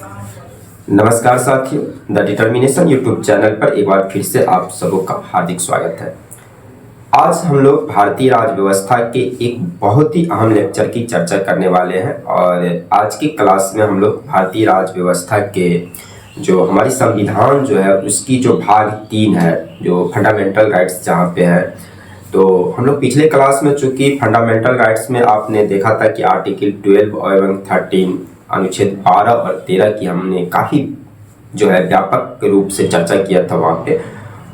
नमस्कार साथियों, the determination YouTube channel पर एक बार फिर से आप सबों का हार्दिक स्वागत है। आज हम लोग भारतीय राज्य व्यवस्था के एक बहुत ही अहम लेक्चर की चर्चा करने वाले हैं और आज की क्लास में हम लोग भारतीय राज्य व्यवस्था के जो हमारी संविधान जो है उसकी जो भाग 3 है, जो फंडामेंटल राइट्स जहाँ पे है, तो हम लोग पिछले क्लास में चूंकि फंडामेंटल राइट्स में आपने देखा था कि आर्टिकल 12 एवं 13 अनुच्छेद 12 और 13 की हमने काफ़ी जो है व्यापक रूप से चर्चा किया था वहाँ पे।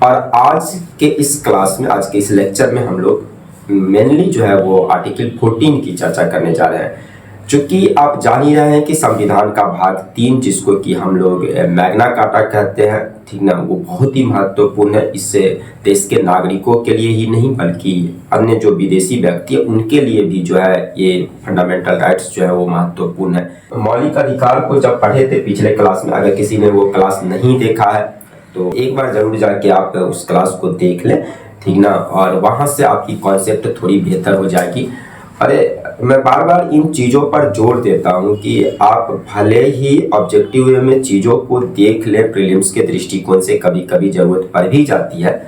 और आज के इस क्लास में, आज के इस लेक्चर में हम लोग मेनली जो है वो आर्टिकल 14 की चर्चा करने जा रहे हैं। चूँकि आप जान ही रहे हैं कि संविधान का भाग 3, जिसको कि हम लोग मैग्ना कार्टा कहते हैं, ठीक ना, वो बहुत ही महत्वपूर्ण है। इससे देश के नागरिकों के लिए ही नहीं बल्कि अन्य जो विदेशी व्यक्ति है उनके लिए भी जो है ये फंडामेंटल राइट्स जो है वो महत्वपूर्ण है। मौलिक अधिकार को जब पढ़े थे पिछले क्लास में, अगर किसी ने वो क्लास नहीं देखा है तो एक बार जरूर जाके आप उस क्लास को देख लें, ठीक ना, और वहाँ से आपकी कॉन्सेप्ट थोड़ी बेहतर हो जाएगी। अरे मैं बार बार इन चीज़ों पर जोर देता हूँ कि आप भले ही ऑब्जेक्टिव वे में चीज़ों को देख लें, प्रीलिम्स के दृष्टिकोण से कभी कभी ज़रूरत पड़ भी जाती है,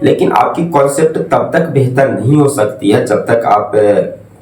लेकिन आपकी कॉन्सेप्ट तब तक बेहतर नहीं हो सकती है जब तक आप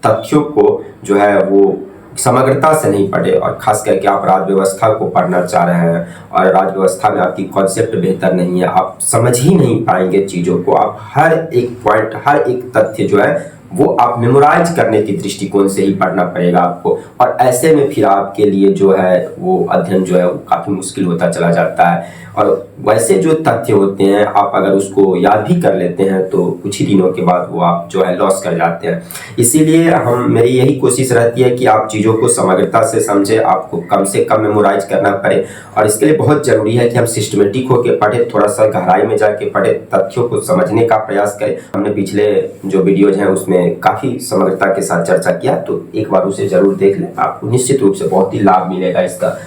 तथ्यों को जो है वो समग्रता से नहीं पढ़े। और खास करके आप राज्य व्यवस्था को पढ़ना चाह रहे हैं और राज्य व्यवस्था में आपकी कॉन्सेप्ट बेहतर नहीं है, आप समझ ही नहीं पाएंगे चीज़ों को। आप हर एक पॉइंट, हर एक तथ्य जो है वो आप मेमोराइज करने के दृष्टिकोण से ही पढ़ना पड़ेगा आपको, और ऐसे में फिर आपके लिए जो है वो अध्ययन जो है वो काफ़ी मुश्किल होता चला जाता है। और वैसे जो तथ्य होते हैं आप अगर उसको याद भी कर लेते हैं तो कुछ ही दिनों के बाद वो आप जो है लॉस कर जाते हैं। इसीलिए मेरी यही कोशिश रहती है कि आप चीज़ों को समग्रता से समझें, आपको कम से कम मेमोराइज करना पड़े, और इसके लिए बहुत ज़रूरी है कि हम सिस्टमेटिक होकर पढ़ें, थोड़ा सा गहराई में जाके पढ़ें, तथ्यों को समझने का प्रयास करें। हमने पिछले जो वीडियोज हैं उसमें काफ़ी समग्रता के साथ चर्चा किया, तो एक बार उसे जरूर देख लें, आपको निश्चित रूप से बहुत ही लाभ मिलेगा इसका।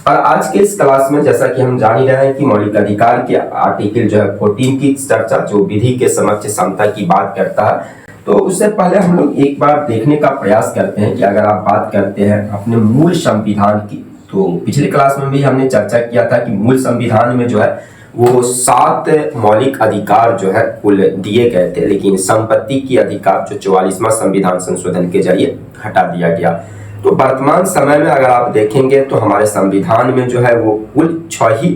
और आज के इस क्लास में जैसा कि हम जान ही रहे हैं कि मौलिक अधिकार के आर्टिकल जो है 14 की चर्चा, जो विधि के समक्ष समता की बात करता है, तो उससे पहले हम लोग एक बार देखने का प्रयास करते हैं कि अगर आप बात करते हैं अपने मूल संविधान की, तो पिछले क्लास में भी हमने चर्चा किया था कि मूल संविधान में जो है वो 7 मौलिक अधिकार जो है कुल दिए गए थे, लेकिन संपत्ति की अधिकार जो 44वां संविधान संशोधन के जरिए हटा दिया गया। तो वर्तमान समय में अगर आप देखेंगे तो हमारे संविधान में जो है वो कुल 6 ही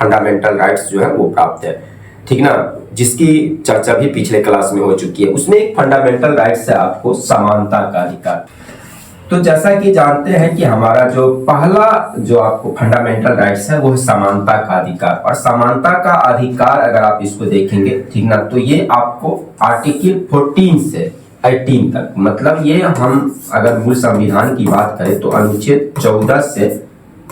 फंडामेंटल राइट्स जो है वो प्राप्त है, ठीक ना, जिसकी चर्चा भी पिछले क्लास में हो चुकी है। उसमें एक फंडामेंटल राइट्स है आपको समानता का अधिकार। तो जैसा कि जानते हैं कि हमारा जो पहला जो आपको फंडामेंटल राइट्स है वो है समानता का अधिकार। और समानता का अधिकार अगर आप इसको देखेंगे, ठीक ना, तो ये आपको आर्टिकल 14 से 18 तक, मतलब ये हम अगर मूल संविधान की बात करें तो अनुच्छेद 14 से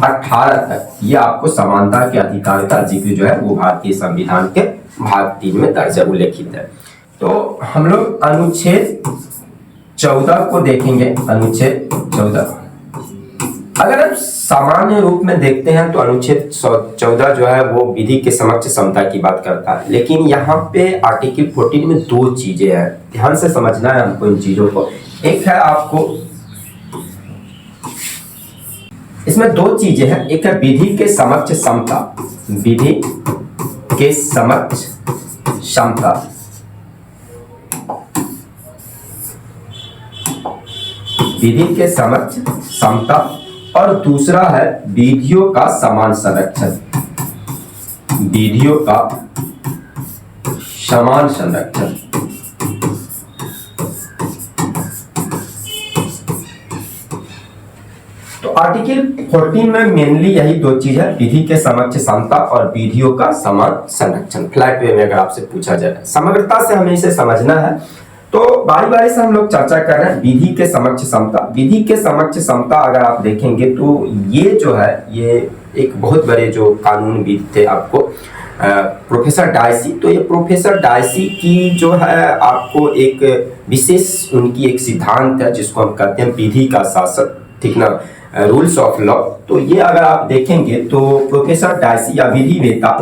18 तक ये आपको समानता के अधिकार का जिक्र जो है वो भारतीय संविधान के भाग 3 में दर्ज उल्लेखित है। तो हम लोग अनुच्छेद 14 को देखेंगे। अनुच्छेद 14 अगर हम सामान्य रूप में देखते हैं तो अनुच्छेद 14 जो है वो विधि के समक्ष समता की बात करता है, लेकिन यहाँ पे आर्टिकल 14 में 2 चीजें हैं, ध्यान से समझना है हमको इन चीजों को। एक है आपको, इसमें 2 चीजें हैं, एक है विधि के समक्ष समता, विधि के समक्ष समता, विधि के समक्ष समता, और दूसरा है विधियों का समान संरक्षण, विधियों का समान संरक्षण। तो आर्टिकल 14 में मेनली यही 2 चीज है, विधि के समक्ष समता और विधियों का समान संरक्षण। फ्लैट वे में अगर आपसे पूछा जाए, समग्रता से हमें इसे समझना है, तो बारी बारी से हम लोग चर्चा कर रहे हैं विधि के समक्ष समता। विधि के समक्ष समता अगर आप देखेंगे तो ये जो है ये एक बहुत बड़े जो कानूनविद थे आपको प्रोफेसर डायसी। तो ये प्रोफेसर डायसी की जो है आपको एक विशेष उनकी एक सिद्धांत है जिसको हम कहते हैं विधि का शासन, ठीक ना, रूल्स ऑफ लॉ। तो ये अगर आप देखेंगे तो प्रोफेसर डायसी या विधिवेता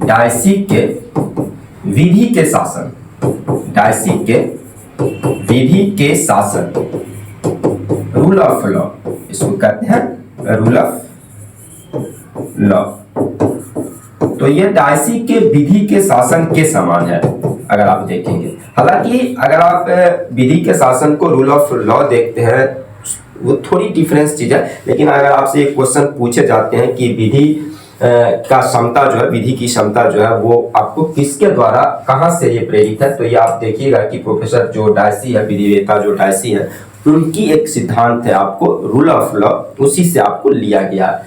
डायसी के विधि के शासन, डायसी के विधि के शासन, रूल ऑफ लॉ, इसको कहते हैं रूल ऑफ लॉ। तो ये डायसी के विधि के शासन के समान है अगर आप देखेंगे। हालांकि अगर आप विधि के शासन को रूल ऑफ लॉ देखते हैं वो थोड़ी डिफरेंस चीज है, लेकिन अगर आपसे एक क्वेश्चन पूछे जाते हैं कि विधि का क्षमता जो है, विधि की क्षमता जो है वो आपको किसके द्वारा, कहां से ये प्रेरित है, तो ये आप देखिएगा कि प्रोफेसर जो डायसी है, विधिवेता जो डायसी है, उनकी एक सिद्धांत है आपको रूल ऑफ लॉ, उसी से आपको लिया गया है।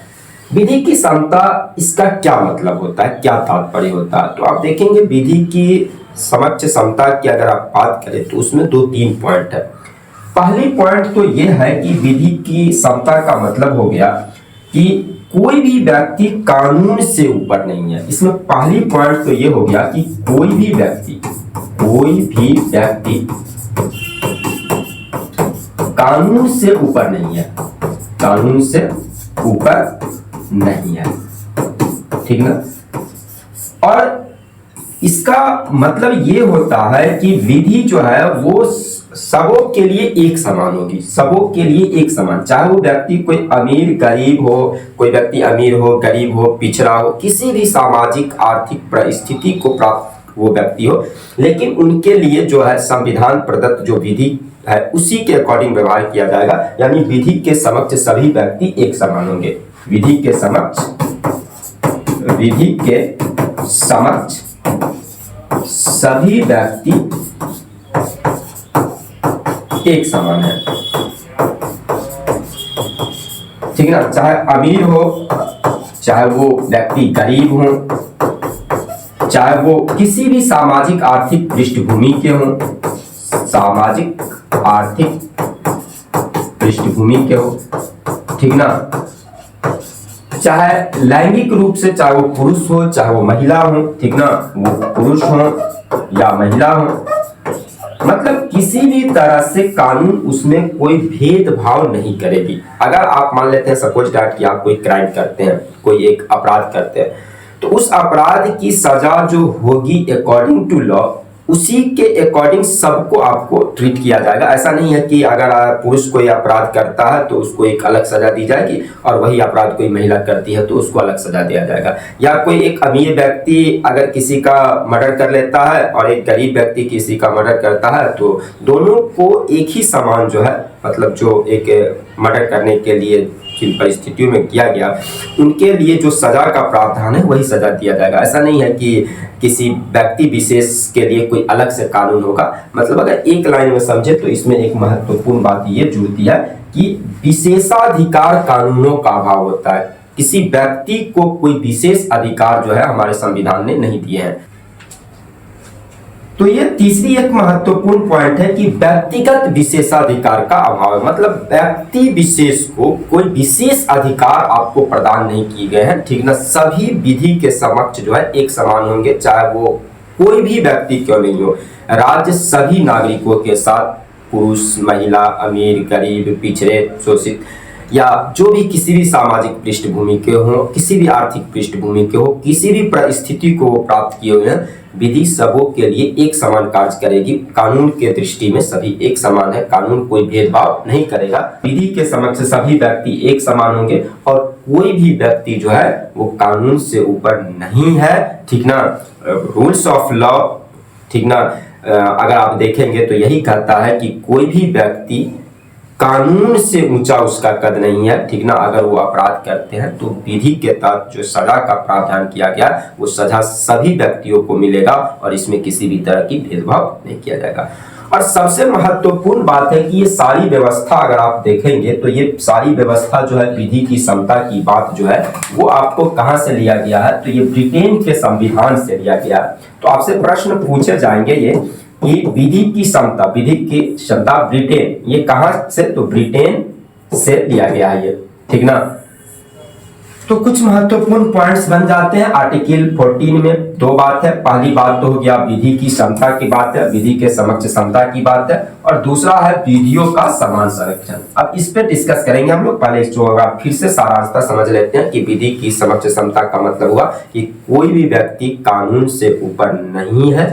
विधि की क्षमता, इसका क्या मतलब होता है, क्या तात्पर्य होता है, तो आप देखेंगे विधि की समक्ष क्षमता की अगर आप बात करें तो उसमें 2-3 पॉइंट है। पहली पॉइंट तो यह है कि विधि की क्षमता का मतलब हो गया कि कोई भी व्यक्ति कानून से ऊपर नहीं है। इसमें पहली पॉइंट तो यह हो गया कि कोई भी व्यक्ति कानून से ऊपर नहीं है, कानून से ऊपर नहीं है, ठीक ना। और इसका मतलब ये होता है कि विधि जो है वो सबों के लिए एक समान होगी, सबों के लिए एक समान, चाहे वो व्यक्ति कोई अमीर गरीब हो, कोई व्यक्ति अमीर हो गरीब हो पिछड़ा हो, किसी भी सामाजिक आर्थिक परिस्थिति को प्राप्त वो व्यक्ति हो, लेकिन उनके लिए जो है संविधान प्रदत्त जो विधि है उसी के अकॉर्डिंग व्यवहार किया जाएगा। यानी विधि के समक्ष सभी व्यक्ति एक समान होंगे, विधि के समक्ष सभी व्यक्ति एक समान है, ठीक है ना। चाहे अमीर हो, चाहे वो व्यक्ति गरीब हो, चाहे वो किसी भी सामाजिक आर्थिक पृष्ठभूमि के हो, सामाजिक आर्थिक पृष्ठभूमि के हो, ठीक ना। चाहे लैंगिक रूप से, चाहे वो पुरुष हो चाहे वो महिला हो, ठीक ना, वो पुरुष हो या महिला हो, मतलब किसी भी तरह से कानून उसमें कोई भेदभाव नहीं करेगी। अगर आप मान लेते हैं सपोज दैट कि आप कोई क्राइम करते हैं, कोई एक अपराध करते हैं, तो उस अपराध की सजा जो होगी अकॉर्डिंग टू लॉ, उसी के अकॉर्डिंग सबको आपको ट्रीट किया जाएगा। ऐसा नहीं है कि अगर पुरुष कोई अपराध करता है तो उसको एक अलग सजा दी जाएगी और वही अपराध कोई महिला करती है तो उसको अलग सजा दिया जाएगा। या कोई एक अमीर व्यक्ति अगर किसी का मर्डर कर लेता है और एक गरीब व्यक्ति किसी का मर्डर करता है तो दोनों को एक ही समान जो है, मतलब जो एक मर्डर करने के लिए जिन परिस्थितियों में किया गया उनके लिए जो सजा का प्रावधान है वही सजा दिया जाएगा। ऐसा नहीं है कि किसी व्यक्ति विशेष के लिए कोई अलग से कानून होगा। मतलब अगर एक लाइन में समझे तो इसमें एक महत्वपूर्ण बात ये जुड़ती है कि विशेषाधिकार कानूनों का अभाव होता है। किसी व्यक्ति को कोई विशेष अधिकार जो है हमारे संविधान ने नहीं दिए हैं। तो ये तीसरी एक महत्वपूर्ण पॉइंट है कि व्यक्तिगत विशेषाधिकार का अभाव है। मतलब व्यक्ति विशेष को कोई विशेष अधिकार आपको प्रदान नहीं किए गए हैं, ठीक ना। सभी विधि के समक्ष जो है एक समान होंगे, चाहे वो कोई भी व्यक्ति क्यों नहीं हो। राज्य सभी नागरिकों के साथ, पुरुष महिला अमीर गरीब पिछड़े शोषित या जो भी किसी भी सामाजिक पृष्ठभूमि के हो, किसी भी आर्थिक पृष्ठभूमि के हो, किसी भी परिस्थिति को प्राप्त किए हुए हैं, विधि सबों के लिए एक समान कार्य करेगी। कानून के दृष्टि में सभी एक समान है, कानून कोई भेदभाव नहीं करेगा। विधि के समक्ष सभी व्यक्ति एक समान होंगे और कोई भी व्यक्ति जो है वो कानून से ऊपर नहीं है, ठीक ना। रूल्स ऑफ लॉ, ठीक ना, अगर आप देखेंगे तो यही कहता है कि कोई भी व्यक्ति कानून से ऊंचा उसका कद नहीं है, ठीक ना। अगर वो अपराध करते हैं तो विधि के तहत जो सजा का प्रावधान किया गया वो सजा सभी व्यक्तियों को मिलेगा और इसमें किसी भी तरह की भेदभाव नहीं किया जाएगा। और सबसे महत्वपूर्ण बात है कि ये सारी व्यवस्था अगर आप देखेंगे तो ये सारी व्यवस्था जो है विधि की समता की बात जो है वो आपको कहां से लिया गया है, तो ये ब्रिटेन के संविधान से लिया गया है। तो आपसे प्रश्न पूछे जाएंगे ये कि विधि की क्षमता ब्रिटेन, ये कहां से, तो ब्रिटेन से लिया गया है ये, ठीक ना। तो कुछ महत्वपूर्ण पॉइंट्स बन जाते हैं। आर्टिकल 14 में दो बात है। पहली बात तो हो गया विधि की क्षमता की बात है, विधि के समक्ष क्षमता की बात है, और दूसरा है विधियों का समान संरक्षण। अब इस पे डिस्कस करेंगे हम लोग। पहले जो होगा फिर से सारांशता समझ लेते हैं कि विधि की समक्ष क्षमता का मतलब हुआ कि कोई भी व्यक्ति कानून से ऊपर नहीं है,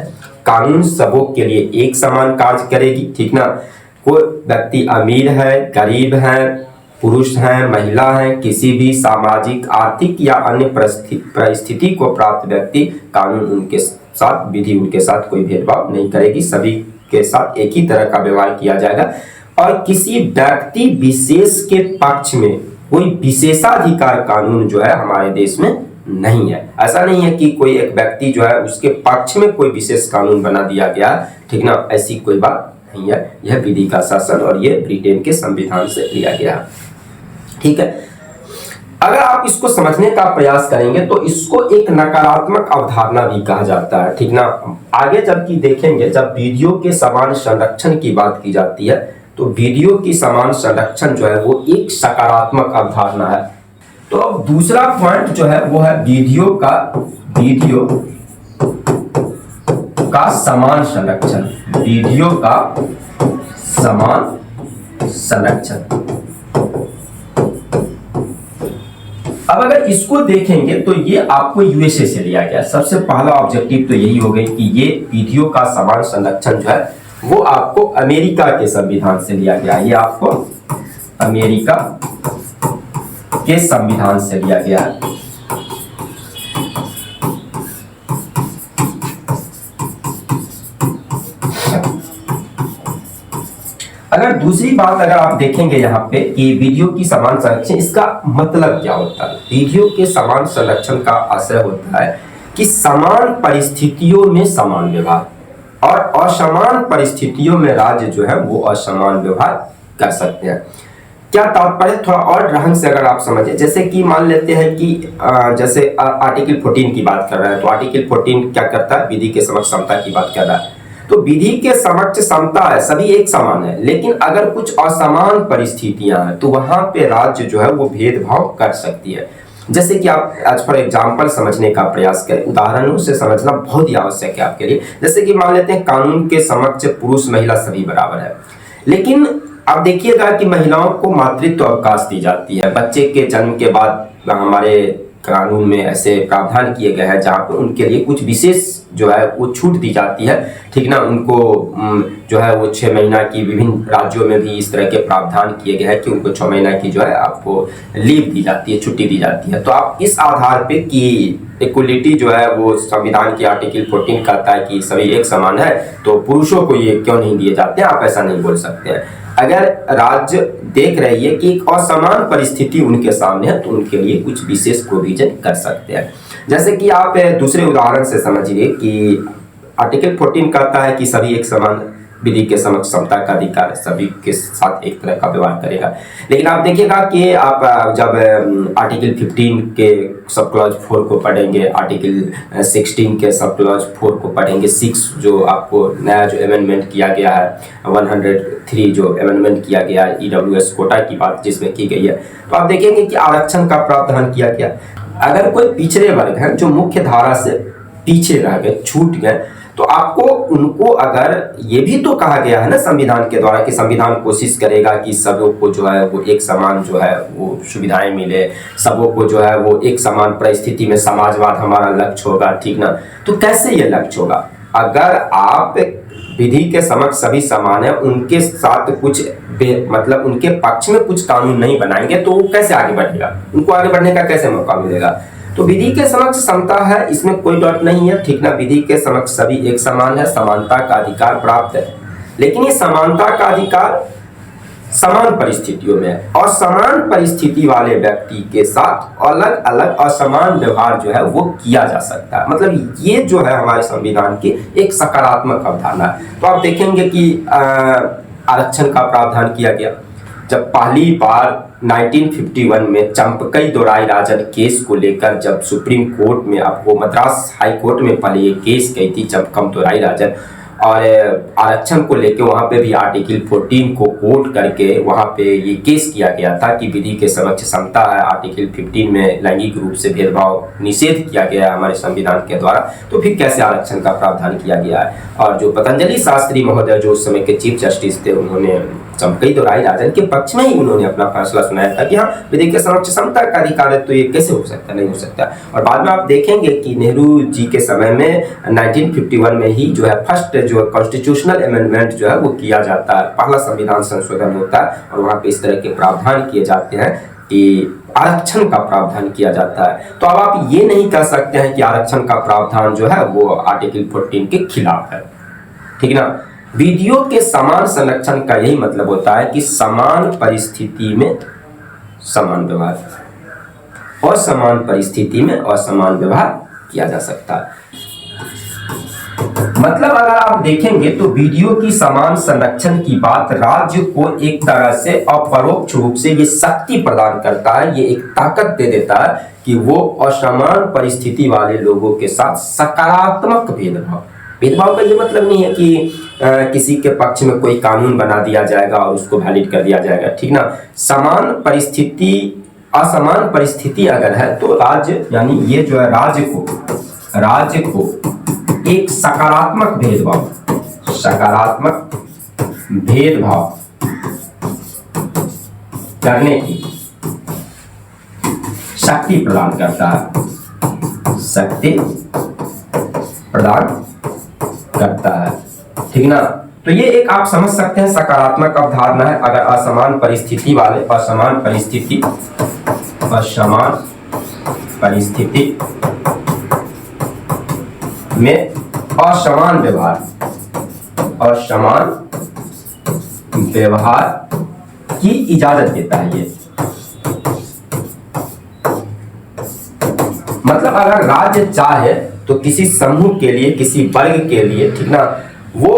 कानून सबों के लिए एक समान कार्य करेगी, ठीक ना। कोई व्यक्ति अमीर है, गरीब है, पुरुष हैं, महिला हैं, किसी भी सामाजिक, आर्थिक या अन्य परिस्थिति को प्राप्त व्यक्ति, कानून उनके साथ, विधि उनके साथ कोई भेदभाव नहीं करेगी, सभी के साथ एक ही तरह का व्यवहार किया जाएगा। और किसी व्यक्ति विशेष के पक्ष में कोई विशेषाधिकार कानून जो है हमारे देश में नहीं है। ऐसा नहीं है कि कोई एक व्यक्ति जो है उसके पक्ष में कोई विशेष कानून बना दिया गया, ठीक ना, ऐसी कोई बात नहीं है। यह विधि का शासन और ये ब्रिटेन के संविधान से लिया गया, ठीक है। अगर आप इसको समझने का प्रयास करेंगे तो इसको एक नकारात्मक अवधारणा भी कहा जाता है, ठीक ना। आगे जबकि देखेंगे, जब वीडियो के समान संरक्षण की बात की जाती है तो वीडियो की समान संरक्षण जो है वो एक सकारात्मक अवधारणा है। तो अब दूसरा पॉइंट जो है वो है वीडियो का समान संरक्षण, वीडियो का समान संरक्षण। अब अगर इसको देखेंगे तो ये आपको यूएसए से लिया गया। सबसे पहला ऑब्जेक्टिव तो यही हो गई कि ये वीडियो का समान संरक्षण जो है वो आपको अमेरिका के संविधान से लिया गया। ये आपको अमेरिका के संविधान से लिया गया है। अगर दूसरी बात अगर आप देखेंगे यहाँ पे कि वीडियो की समान संरक्षण, इसका मतलब क्या होता है? वीडियो के समान संरक्षण का आशय होता है कि समान परिस्थितियों में समान व्यवहार और असमान परिस्थितियों में राज्य जो है वो असमान व्यवहार कर सकते हैं। क्या तात्पर्य, थोड़ा और ढंग से अगर आप समझें, जैसे कि मान लेते हैं कि जैसे आर्टिकल 14 की बात कर रहा है तो आर्टिकल 14 क्या करता है? विधि के समक्ष समता की बात कर रहा है। तो विधि के समक्ष समता है, सभी एक समान है, लेकिन अगर कुछ असमान परिस्थितियां हैं तो वहां पे राज्य जो है वो भेदभाव कर सकती है। जैसे कि आप आज फॉर एग्जाम्पल समझने का प्रयास करें, उदाहरणों से समझना बहुत ही आवश्यक है आपके लिए। जैसे कि मान लेते हैं कानून के समक्ष पुरुष महिला सभी बराबर है, लेकिन आप देखिएगा कि महिलाओं को मातृत्व अवकाश दी जाती है। बच्चे के जन्म के बाद हमारे कानून में ऐसे प्रावधान किए गए हैं जहाँ पे उनके लिए कुछ विशेष जो है वो छूट दी जाती है, ठीक ना। उनको जो है वो 6 महीना की, विभिन्न राज्यों में भी इस तरह के प्रावधान किए गए हैं कि उनको 6 महीना की जो है आपको लीव दी जाती है, छुट्टी दी जाती है। तो आप इस आधार पे कि इक्वलिटी जो है वो संविधान की आर्टिकल 14 कहता है कि सभी एक समान है, तो पुरुषों को ये क्यों नहीं दिए जाते हैं? आप ऐसा नहीं बोल सकते हैं। अगर राज्य देख रही है कि एक असमान परिस्थिति उनके सामने है तो उनके लिए कुछ विशेष प्रोविजन कर सकते हैं। जैसे कि आप दूसरे उदाहरण से समझिए कि आर्टिकल 14 कहता है कि सभी एक समान, विधि के समक्ष समता का अधिकार, सभी के साथ एक तरह का व्यवहार करेगा। लेकिन आप देखिएगा कि आप जब आर्टिकल 15 के सब क्लॉज 4 को पढ़ेंगे, आर्टिकल 16 के सब क्लॉज 4 को पढ़ेंगे, 6 जो आपको नया जो अमेंडमेंट किया गया है, 103 जो अमेंडमेंट किया गया है ईडब्ल्यूएस कोटा की बात जिसमें की गई है, तो आप देखेंगे कि आरक्षण का प्रावधान किया गया। अगर कोई पिछड़े वर्ग है जो मुख्य धारा से पीछे रह गए, छूट गए, तो आपको उनको, अगर ये भी तो कहा गया है ना संविधान के द्वारा कि संविधान कोशिश करेगा कि सबों को जो है वो एक समान जो है वो सुविधाएं मिले, सबों को जो है वो एक समान परिस्थिति में समाजवाद हमारा लक्ष्य होगा, ठीक ना। तो कैसे ये लक्ष्य होगा? अगर आप विधि के समक्ष सभी समान है, उनके साथ कुछ मतलब उनके पक्ष में कुछ कानून नहीं बनाएंगे तो वो कैसे आगे बढ़ेगा? उनको आगे बढ़ने का कैसे मौका मिलेगा? तो विधि के समक्ष समता है, इसमें कोई डॉट नहीं है, ठीक ना। विधि के समक्ष सभी एक समान है, समानता का अधिकार प्राप्त है, लेकिन ये समानता का अधिकार समान परिस्थितियों में है और समान परिस्थिति वाले व्यक्ति के साथ अलग अलग असमान व्यवहार जो है वो किया जा सकता है। मतलब ये जो है हमारे संविधान की एक सकारात्मक अवधारणा है। तो आप देखेंगे कि आरक्षण का प्रावधान किया गया जब पहली बार 1951 में चंपकई दोराई राजन केस को लेकर जब सुप्रीम कोर्ट में, आपको मद्रास हाई कोर्ट में पहले ये केस गई थी चंपकम दोराई राजन, और आरक्षण को लेकर वहाँ पे भी आर्टिकल 14 को कोट करके वहाँ पे ये केस किया गया था कि विधि के समक्ष समता है। आर्टिकल 15 में लैंगिक रूप से भेदभाव निषेध किया गया है हमारे संविधान के द्वारा, तो फिर कैसे आरक्षण का प्रावधान किया गया है। और जो पतंजलि शास्त्री महोदय जो उस समय के चीफ जस्टिस थे, उन्होंने चमकई दोराई राजन के पक्ष में ही उन्होंने अपना फैसला सुनाया था कि हाँ विधि के समक्ष समता का अधिकार है, तो ये कैसे हो सकता, नहीं हो सकता। और बाद में आप देखेंगे कि नेहरू जी के समय में 1951 में ही जो है फर्स्ट जो कॉन्स्टिट्यूशनल अमेंडमेंट जो है वो किया जाता है, पहला संविधान संशोधन होता है और वहाँ पे इस तरह के प्रावधान किए जाते हैं कि आरक्षण का प्रावधान किया जाता है। तो अब आप ये नहीं कह सकते हैं कि आरक्षण का प्रावधान जो है वो आर्टिकल 14 के खिलाफ है, ठीक ना। विधियों के समान संरक्षण का यही मतलब होता है कि समान परिस्थिति में समान व्यवहार, असमान परिस्थिति में असमान व्यवहार किया जा सकता है। मतलब अगर आप देखेंगे तो विधियों की समान संरक्षण की बात राज्य को एक तरह से अपरोक्ष रूप से ये शक्ति प्रदान करता है, ये एक ताकत दे देता है कि वो असमान परिस्थिति वाले लोगों के साथ सकारात्मक भेदभाव का ये मतलब नहीं है कि किसी के पक्ष में कोई कानून बना दिया जाएगा और उसको वैलिड कर दिया जाएगा, ठीक ना। समान परिस्थिति असमान परिस्थिति अगर है तो राज्य यानी ये जो है राज्य को एक सकारात्मक भेदभाव करने की शक्ति प्रदान करता है, ठीक ना। तो ये एक आप समझ सकते हैं सकारात्मक अवधारणा है। अगर असमान परिस्थिति में असमान व्यवहार की इजाजत देता है ये। मतलब अगर राज्य चाहे तो किसी समूह के लिए, किसी वर्ग के लिए, ठीक ना, वो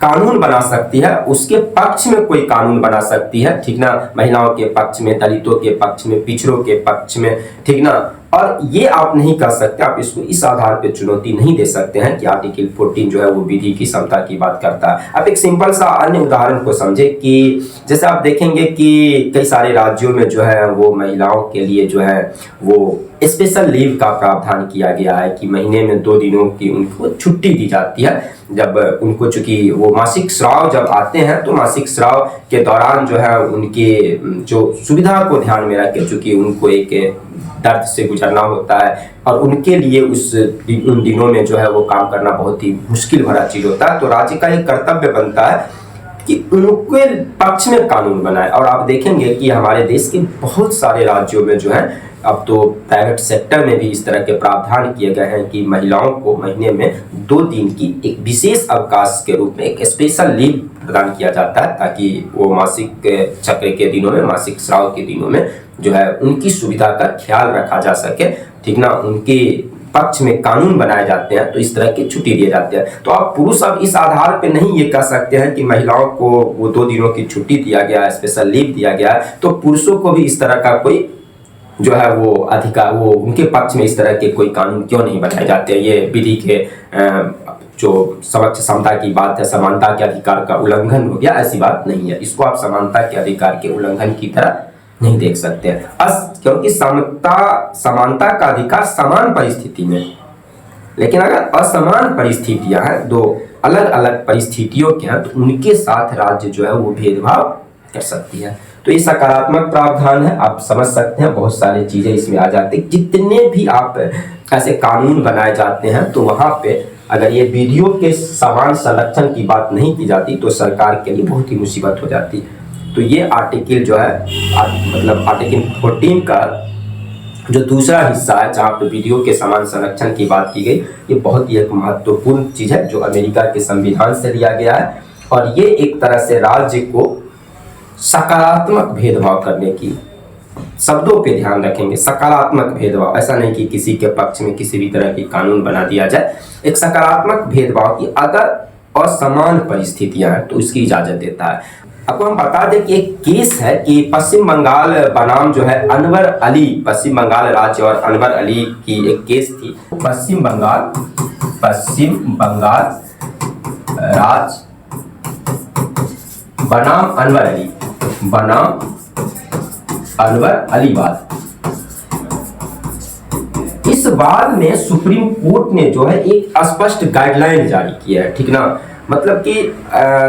कानून बना सकती है, उसके पक्ष में कोई कानून बना सकती है, ठीक ना, महिलाओं के पक्ष में, दलितों के पक्ष में, पिछड़ों के पक्ष में, ठीक ना। और ये आप नहीं कर सकते, आप इसको इस आधार पे चुनौती नहीं दे सकते हैं कि आर्टिकल 14 जो है वो विधि की समता की बात करता है। अब एक सिंपल सा अन्य उदाहरण को समझे कि जैसे आप देखेंगे कि कई सारे राज्यों में जो है वो महिलाओं के लिए जो है वो स्पेशल लीव का प्रावधान किया गया है कि महीने में 2 दिनों की उनको छुट्टी दी जाती है। जब उनको चूंकि वो मासिक स्राव जब आते हैं तो मासिक स्राव के दौरान जो है उनके जो सुविधा को ध्यान में रख के चूंकि उनको एक दर्द से गुजरना होता है और उनके लिए उन दिनों में जो है वो काम करना बहुत ही मुश्किल भरा चीज होता है, तो राज्य का एक कर्तव्य बनता है कि उनके पक्ष में कानून बनाए। और आप देखेंगे कि हमारे देश के बहुत सारे राज्यों में जो है अब तो प्राइवेट सेक्टर में भी इस तरह के प्रावधान किए गए हैं कि महिलाओं को महीने में 2 दिन की एक विशेष अवकाश के रूप में एक स्पेशल लीव प्रदान किया जाता है ताकि वो मासिक चक्र के दिनों में, मासिक स्राव के दिनों में जो है उनकी सुविधा का ख्याल रखा जा सके, ठीक ना। उनके पक्ष में कानून बनाए जाते हैं तो इस तरह की छुट्टी दिए जाते हैं। तो आप पुरुष अब इस आधार पे नहीं ये कह सकते हैं कि महिलाओं को वो 2 दिनों की छुट्टी दिया गया है, स्पेशल लीव दिया गया है, तो पुरुषों को भी इस तरह का कोई जो है वो अधिकार, वो उनके पक्ष में इस तरह के कोई कानून क्यों नहीं बनाए जाते हैं। ये विधि के जो समक्ष समता की बात है, समानता के अधिकार का उल्लंघन हो गया, ऐसी बात नहीं है। इसको आप समानता के अधिकार के उल्लंघन की तरह नहीं देख सकते हैं, क्योंकि समानता का अधिकार समान परिस्थिति में, लेकिन अगर असमान परिस्थितियां हैं, 2 अलग अलग परिस्थितियों के हैं, तो उनके साथ राज्य जो है वो भेदभाव कर सकती है। तो ये सकारात्मक प्रावधान है, आप समझ सकते हैं बहुत सारी चीजें इसमें आ जाती है। जितने भी आप ऐसे कानून बनाए जाते हैं तो वहां पे अगर ये विधियों के समान संरक्षण की बात नहीं की जाती तो सरकार के लिए बहुत ही मुसीबत हो जाती। तो ये आर्टिकल जो है मतलब आर्टिकल 14 का जो दूसरा हिस्सा है जहाँ पे विधियों के समान संरक्षण की बात की गई, ये बहुत ही एक महत्वपूर्ण चीज है जो अमेरिका के संविधान से लिया गया है। और ये एक तरह से राज्य को सकारात्मक भेदभाव करने की, शब्दों पे ध्यान रखेंगे, सकारात्मक भेदभाव, ऐसा नहीं कि किसी के पक्ष में किसी भी तरह की कानून बना दिया जाए, एक सकारात्मक भेदभाव की अगर असमान परिस्थितियां हैं तो इसकी इजाजत देता है। आपको हम बता दें कि एक केस है कि पश्चिम बंगाल बनाम जो है अनवर अली, पश्चिम बंगाल राज्य और अनवर अली की एक केस थी। पश्चिम बंगाल राज्य बनाम अनवर अली वाद। इस वाद में सुप्रीम कोर्ट ने जो है एक स्पष्ट गाइडलाइन जारी किया है, ठीक ना। मतलब कि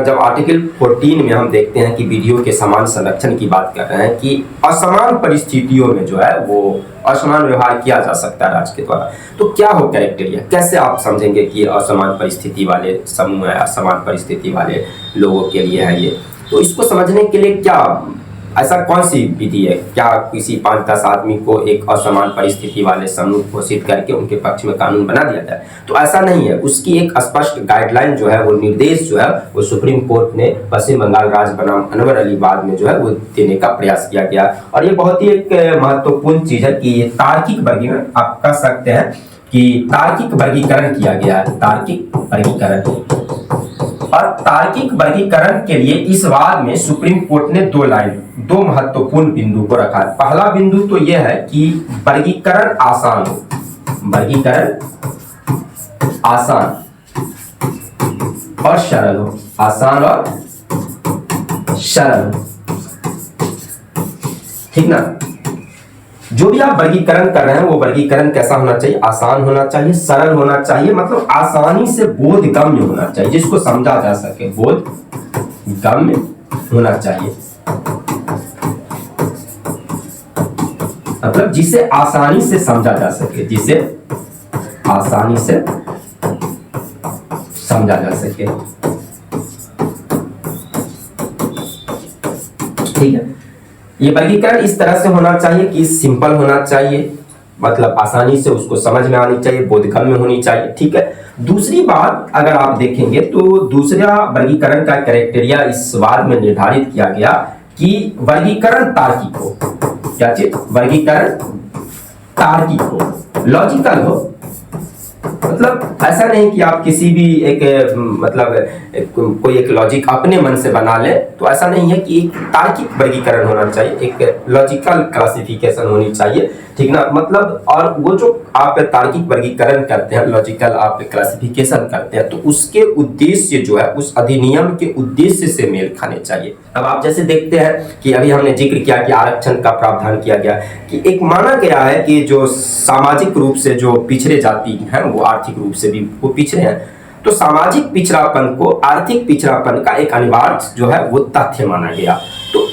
जब आर्टिकल 14 में हम देखते हैं कि वीडियो के समान संरक्षण की बात कर रहे हैं कि असमान परिस्थितियों में जो है वो असमान व्यवहार किया जा सकता है राज्य के द्वारा, तो क्या हो क्राइटेरिया, कैसे आप समझेंगे कि असमान परिस्थिति वाले समूह है, असमान परिस्थिति वाले लोगों के लिए है ये। तो इसको समझने के लिए क्या ऐसा कौन सी विधि है, क्या किसी 5-10 आदमी को एक असमान परिस्थिति वाले समूह घोषित करके उनके पक्ष में कानून बना दिया जाए? तो ऐसा नहीं है। उसकी एक स्पष्ट गाइडलाइन जो है, वो निर्देश जो है वो सुप्रीम कोर्ट ने पश्चिम बंगाल राज्य बनाम अनवर अली वाद में जो है वो देने का प्रयास किया गया। और ये बहुत ही एक महत्वपूर्ण चीज है कि तार्किक वर्गीकरण, आप कह सकते हैं कि तार्किक वर्गीकरण किया गया है, तार्किक वर्गीकरण। और तार्किक वर्गीकरण के लिए इस वाद में सुप्रीम कोर्ट ने दो महत्वपूर्ण बिंदु को रखा है। पहला बिंदु तो यह है कि वर्गीकरण आसान हो, वर्गीकरण आसान और सरल हो, आसान और सरल हो, ठीक ना। जो भी आप वर्गीकरण कर रहे हैं वो वर्गीकरण कैसा होना चाहिए, आसान होना चाहिए, सरल होना चाहिए, मतलब आसानी से बोधगम्य होना चाहिए, जिसको समझा जा सके, बोधगम्य होना चाहिए, मतलब जिसे आसानी से समझा जा सके, जिसे आसानी से समझा जा सके, ठीक है। ये वर्गीकरण इस तरह से होना चाहिए कि सिंपल होना चाहिए, मतलब आसानी से उसको समझ में आनी चाहिए, बोधगम्य होनी चाहिए, ठीक है। दूसरी बात अगर आप देखेंगे तो दूसरा वर्गीकरण का क्राइटेरिया इस वाद में निर्धारित किया गया कि वर्गीकरण तार्किक हो। क्या चीज? वर्गीकरण तार्किक हो, लॉजिकल हो, मतलब ऐसा नहीं कि आप किसी भी एक कोई एक लॉजिक अपने मन से बना ले, तो ऐसा नहीं है कि एक तार्किक वर्गीकरण होना चाहिए, एक लॉजिकल क्लासिफिकेशन होनी चाहिए, ठीक ना। मतलब और वो जो आप तार्किक वर्गीकरण करते हैं, लॉजिकल आप क्लासिफिकेशन करते हैं, तो उसके उद्देश्य जो है उस अधिनियम के उद्देश्य से मेल खाने चाहिए। अब आप जैसे देखते हैं कि अभी हमने जिक्र किया कि आरक्षण का प्रावधान किया गया कि एक माना गया है कि जो सामाजिक रूप से जो पिछड़े जाति हैं वो आर्थिक रूप से भी वो पिछड़े हैं, तो सामाजिक पिछड़ापन को आर्थिक पिछड़ापन का एक अनिवार्य जो है वो तथ्य माना गया। तो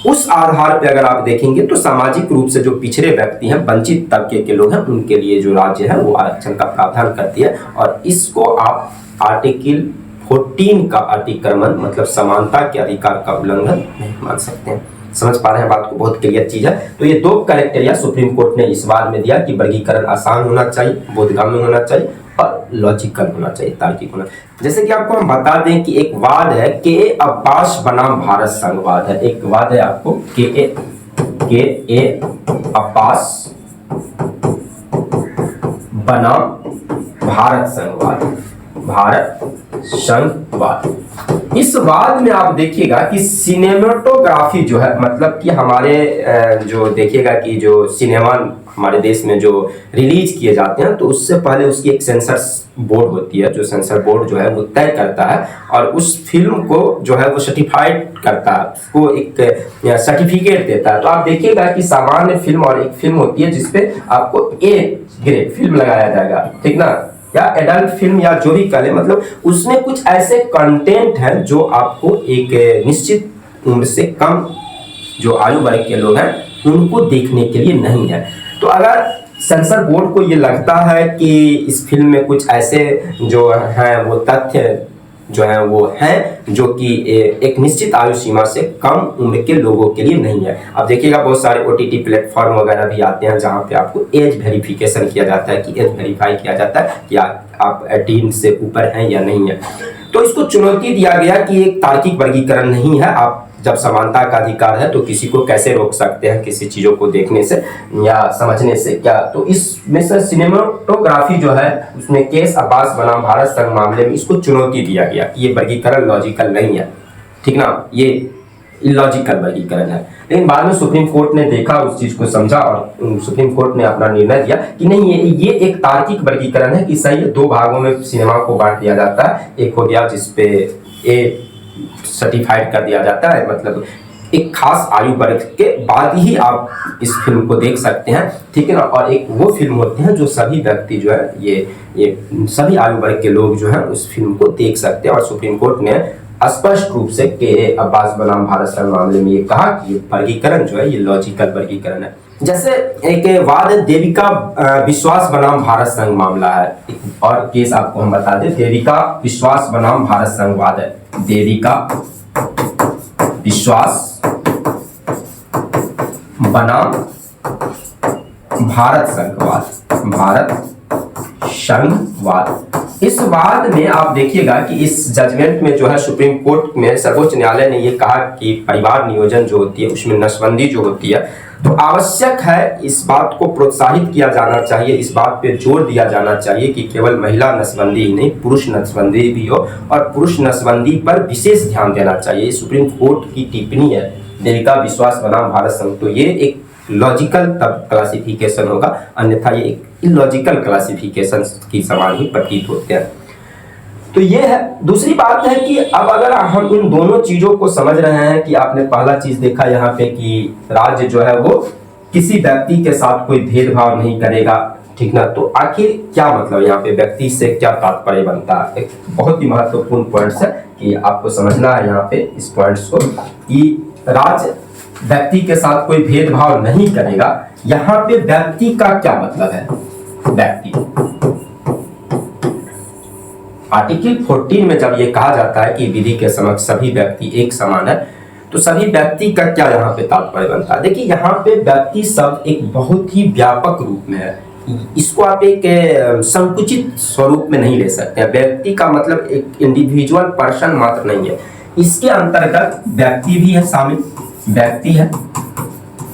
उस आधार पे अगर आप देखेंगे तो सामाजिक रूप से जो पिछड़े व्यक्ति हैं, वंचित तबके के लोग हैं, उनके लिए जो राज्य है वो आरक्षण का प्रावधान करती है। और इसको आप आर्टिकल 14 का अतिक्रमण, मतलब समानता के अधिकार का उल्लंघन नहीं मान सकते हैं। समझ पा रहे हैं बात को? बहुत क्लियर चीज है। तो ये दो क्राइटेरिया सुप्रीम कोर्ट ने इस वाद में दिया कि वर्गीकरण आसान होना चाहिए, बोधगम्य होना चाहिए और लॉजिकल होना चाहिए, तार्किक होना। जैसे कि आपको हम बता दें कि एक वाद है के अब्बास बनाम भारत संघ वाद है, एक वाद है आपको के अब्बास बनाम भारत संघवाद, भारत संघवाद। इस वाद में आप देखिएगा कि सिनेमेटोग्राफी जो है, मतलब कि हमारे जो देखिएगा कि जो सिनेमा हमारे देश में जो रिलीज किए जाते हैं तो उससे पहले उसकी एक सेंसर बोर्ड होती है, जो सेंसर बोर्ड जो है वो तय करता है और उस फिल्म को जो है वो सर्टिफाइड करता है, उसको एक सर्टिफिकेट देता है। तो आप देखिएगा कि सामान्य फिल्म और एक फिल्म होती है जिसपे आपको ए ग्रेड फिल्म लगाया जाएगा, ठीक ना, या एडल्ट फिल्म या जो भी करें, मतलब उसमें कुछ ऐसे कंटेंट हैं जो आपको एक निश्चित उम्र से कम जो आयु वर्ग के लोग हैं उनको देखने के लिए नहीं है। तो अगर सेंसर बोर्ड को ये लगता है कि इस फिल्म में कुछ ऐसे जो हैं वो तथ्य जो है वो हैं जो कि एक निश्चित आयु सीमा से कम उम्र के लोगों के लिए नहीं है। अब देखिएगा बहुत सारे OTT प्लेटफॉर्म वगैरह भी आते हैं जहां पे आपको एज वेरिफिकेशन किया जाता है कि एज वेरीफाई किया जाता है कि आप 18 से ऊपर हैं या नहीं है। तो इसको चुनौती दिया गया कि एक तार्किक वर्गीकरण नहीं है, आप जब समानता का अधिकार है तो किसी को कैसे रोक सकते हैं किसी चीजों को देखने से या समझने से क्या। तो इसमें से सिनेमेटोग्राफी जो है उसमें केस अब्बास बनाम भारत संघ मामले में इसको चुनौती दिया गया कि ये वर्गीकरण लॉजिकल नहीं है, ठीक ना, ये इलॉजिकल वर्गीकरण है। लेकिन बाद में सुप्रीम कोर्ट ने देखा, उस चीज को समझा और सुप्रीम कोर्ट ने अपना निर्णय दिया कि नहीं, ये एक तार्किक वर्गीकरण है कि सही है, दो भागों में सिनेमा को बांट दिया जाता है। एक हो गया जिसपे ए सर्टिफाइड कर दिया जाता है, मतलब एक खास आयु वर्ग के बाद ही आप इस फिल्म को देख सकते हैं, ठीक है ना। और एक वो फिल्म होती है जो सभी व्यक्ति जो है ये सभी आयु वर्ग के लोग जो है उस फिल्म को देख सकते हैं। और सुप्रीम कोर्ट ने स्पष्ट रूप से के अब्बास बनाम भारत संघ मामले में ये कहा कि ये वर्गीकरण जो है ये लॉजिकल वर्गीकरण है। जैसे एक वाद है देविका विश्वास बनाम भारत संघ मामला है, एक और केस आपको हम बता दें, देविका विश्वास बनाम भारत संघ वाद है, देविका विश्वास बनाम भारत संघवाद, भारत संघवाद। इस वाद में आप देखिएगा कि इस जजमेंट में जो है सुप्रीम कोर्ट में सर्वोच्च न्यायालय ने ये कहा कि परिवार नियोजन जो होती है उसमें नसबंदी जो होती है तो आवश्यक है, इस बात को प्रोत्साहित किया जाना चाहिए, इस बात पे जोर दिया जाना चाहिए कि केवल महिला नसबंदी ही नहीं पुरुष नसबंदी भी हो और पुरुष नसबंदी पर विशेष ध्यान देना चाहिए। सुप्रीम कोर्ट की टिप्पणी है देविका विश्वास बनाम भारत संघ, तो ये एक लॉजिकल तब क्लासिफिकेशन होगा, अन्यथा ये एक इलॉजिकल क्लासिफिकेशन की समान ही प्रतीत होते हैं। तो ये है। दूसरी बात है कि अब अगर हम इन दोनों चीजों को समझ रहे हैं कि आपने पहला चीज देखा यहाँ पे कि राज्य जो है वो किसी व्यक्ति के साथ कोई भेदभाव नहीं करेगा, ठीक ना। तो आखिर क्या मतलब यहाँ पे व्यक्ति से क्या तात्पर्य बनता है, एक बहुत ही महत्वपूर्ण पॉइंट्स है कि आपको समझना है यहाँ पे इस पॉइंट्स को कि राज्य व्यक्ति के साथ कोई भेदभाव नहीं करेगा। यहाँ पे व्यक्ति का क्या मतलब है, व्यक्ति आर्टिकल 14 में जब ये कहा जाता है कि विधि के समक्ष सभी व्यक्ति एक समान है, तो सभी व्यक्ति का क्या यहाँ पे तात्पर्य बनता है। देखिए यहाँ पे व्यक्ति शब्द एक बहुत ही व्यापक रूप में है, इसको आप एक संकुचित स्वरूप में नहीं ले सकते। व्यक्ति का मतलब एक इंडिविजुअल पर्सन मात्र नहीं है, इसके अंतर्गत व्यक्ति भी है शामिल, व्यक्ति है।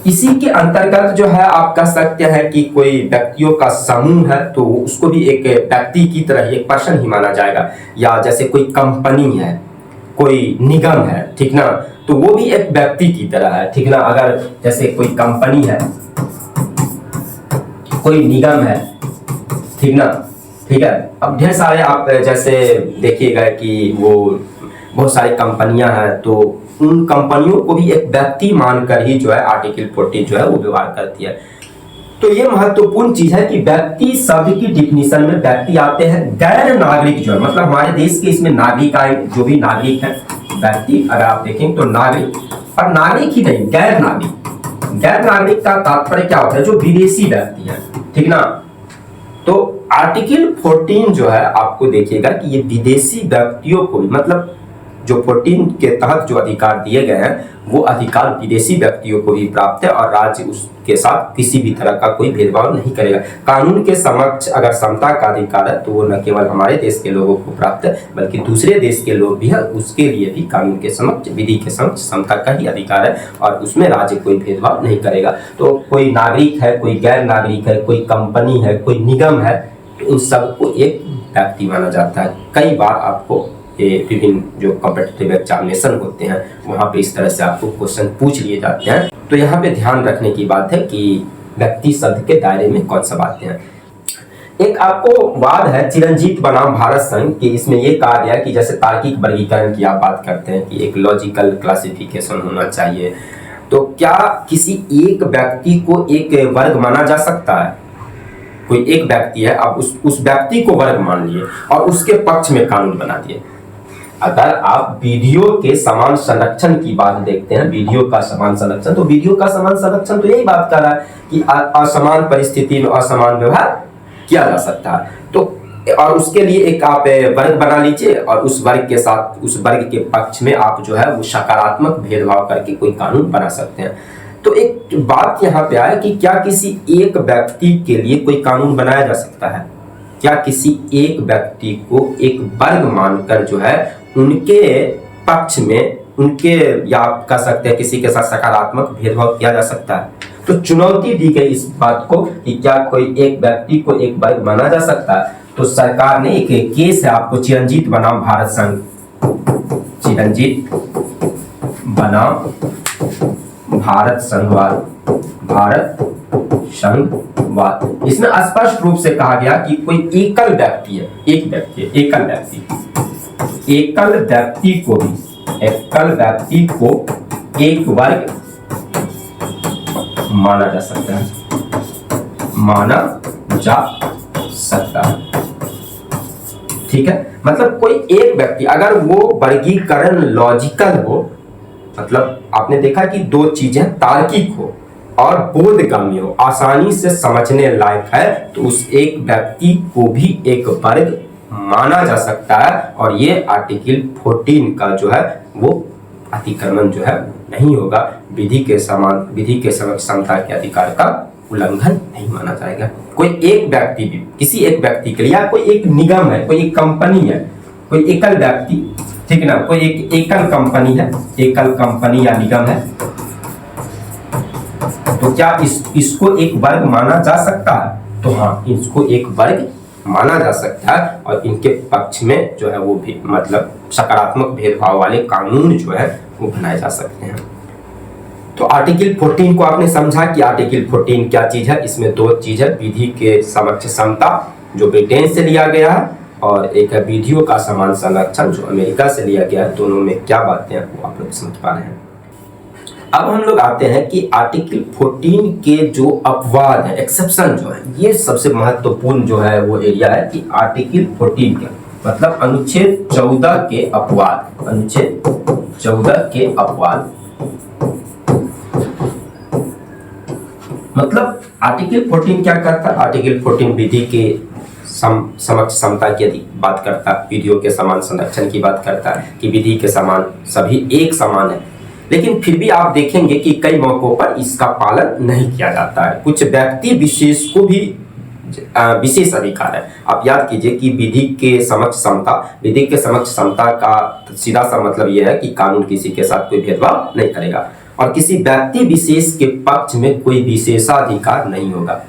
इसी के अंतर्गत जो है आप कह सकते हैं कि कोई व्यक्तियों का समूह है तो उसको भी एक व्यक्ति की तरह एक पर्सन ही माना जाएगा। या जैसे कोई कंपनी है, कोई निगम है, ठीक ना, तो वो भी एक व्यक्ति की तरह है, ठीक ना। अगर जैसे कोई कंपनी है, कोई निगम है, ठीक ना, ठीक है। अब ढेर सारे आप जैसे देखिएगा कि वो बहुत सारी कंपनियां हैं तो उन कंपनियों को भी एक व्यक्ति मानकर ही जो है आर्टिकल 14 जो है वो व्यवहार करती है। तो ये महत्वपूर्ण चीज है कि व्यक्ति शब्द की डिफिनीशन में व्यक्ति आते हैं। गैर नागरिक जो है मतलब हमारे देश के इसमें नागरिक आए, जो भी नागरिक है, व्यक्ति अगर आप देखें तो नागरिक, और नागरिक ही नहीं गैर नागरिक। गैर नागरिक का तात्पर्य क्या होता है, जो विदेशी व्यक्ति है, ठीक ना। तो आर्टिकल 14 जो है आपको देखिएगा कि ये विदेशी व्यक्तियों को भी मतलब जो 14 के तहत जो अधिकार दिए गए हैं वो अधिकार विदेशी व्यक्तियों को भी प्राप्त है और राज्य उसके साथ किसी भी तरह का कोई भेदभाव नहीं करेगा। कानून के समक्ष अगर समता का अधिकार है तो वो न केवल हमारे देश के लोगों को प्राप्त है बल्कि दूसरे देश के लोग भी है, उसके लिए भी कानून के समक्ष विधि के समक्ष समता का ही अधिकार है और उसमें राज्य कोई भेदभाव नहीं करेगा। तो कोई नागरिक है, कोई गैर नागरिक है, कोई कंपनी है, कोई निगम है, तो उन सबको एक व्यक्ति माना जाता है। कई बार आपको ये विभिन्न जो कॉम्पिटिटिव एग्जामिनेशन होते हैं वहाँ पे इस तरह से आपको क्वेश्चन पूछ लिए जाते हैं। तो यहाँ पे ध्यान रखने की बात है कि व्यक्ति शब्द के दायरे में कौन सब आते हैं। एक आपको वाद है चिरंजीत बनाम भारत संघ कि इसमें ये कहा गया कि जैसे तार्किक वर्गीकरण की आप बात करते हैं कि एक लॉजिकल क्लासिफिकेशन होना चाहिए, तो क्या किसी एक व्यक्ति को एक वर्ग माना जा सकता है। कोई एक व्यक्ति है, आप उस व्यक्ति को वर्ग मान लिए और उसके पक्ष में कानून बना दिए। अगर आप वीडियो के समान संरक्षण की बात देखते हैं, वीडियो का समान संरक्षण, तो वीडियो का समान संरक्षण तो यही बात कर रहा है कि असमान परिस्थिति में असमान व्यवहार किया जा सकता है। तो और उसके लिए एक आप वर्ग बना लीजिए और उस वर्ग के साथ उस वर्ग के पक्ष में आप जो है वो सकारात्मक भेदभाव करके कोई कानून बना सकते हैं। तो एक बात यहाँ पे आया कि क्या किसी एक व्यक्ति के लिए कोई कानून बनाया जा सकता है। क्या किसी एक व्यक्ति को एक वर्ग मानकर जो है उनके पक्ष में उनके या आप कह सकते हैं किसी के साथ सकारात्मक भेदभाव किया जा सकता है। तो चुनौती दी गई इस बात को कि क्या कोई एक व्यक्ति को एक वर्ग माना जा सकता है। तो सरकार ने एक केस है आपको चिरंजीत बनाम भारत संघ, चिरंजीत बनाम भारत संघवाद, भारत संघवाद। इसमें स्पष्ट रूप से कहा गया कि कोई एकल व्यक्ति है, एक व्यक्ति है, एकल व्यक्ति को भी एक वर्ग माना जा सकता है, माना जा सकता है। ठीक है, मतलब कोई एक व्यक्ति अगर वो वर्गीकरण लॉजिकल हो, मतलब आपने देखा कि दो चीजें तार्किक हो और बोधगम्य हो, आसानी से समझने लायक है, तो उस एक व्यक्ति को भी एक वर्ग माना जा सकता है। और ये आर्टिकल 14 का जो है वो अतिक्रमण जो है नहीं होगा, विधि के समक्ष समता के अधिकार का उल्लंघन नहीं माना जाएगा। कोई एक व्यक्ति भी, किसी एक व्यक्ति के लिए, या कोई एक निगम है, कोई एक कंपनी है, कोई एकल व्यक्ति, ठीक है ना, कोई एक एकल कंपनी है, एकल कंपनी या निगम है, तो क्या इसको एक वर्ग माना जा सकता है? तो हाँ, इसको एक वर्ग माना जा सकता है और इनके पक्ष में जो है वो भी मतलब सकारात्मक भेदभाव वाले कानून जो है वो बनाए जा सकते हैं। तो आर्टिकल 14 को आपने समझा कि आर्टिकल 14 क्या चीज है। इसमें दो चीज है, विधि के समक्ष समता जो ब्रिटेन से लिया गया है और एक है विधियों का समान संरक्षण जो अमेरिका से लिया गया है। दोनों में क्या बातें हैं वो आप लोग समझ पा रहे हैं। अब हम लोग आते हैं कि आर्टिकल 14 के जो अपवाद है, एक्सेप्शन जो है, ये सबसे महत्वपूर्ण जो है वो एरिया है कि आर्टिकल 14 के मतलब अनुच्छेद 14 के अपवाद, अनुच्छेद 14 के अपवाद। मतलब आर्टिकल 14 क्या करता है? आर्टिकल 14 विधि के समक्ष समता की बात करता है, विधियों के समान संरक्षण की बात करता है कि विधि के समान सभी एक समान है। लेकिन फिर भी आप देखेंगे कि कई मौकों पर इसका पालन नहीं किया जाता है। कुछ व्यक्ति विशेष को भी विशेष अधिकार है। आप याद कीजिए कि विधि के समक्ष समता, विधि के समक्ष समता का सीधा सा मतलब यह है कि कानून किसी के साथ कोई भेदभाव नहीं करेगा और किसी व्यक्ति विशेष के पक्ष में कोई विशेषाधिकार नहीं होगा।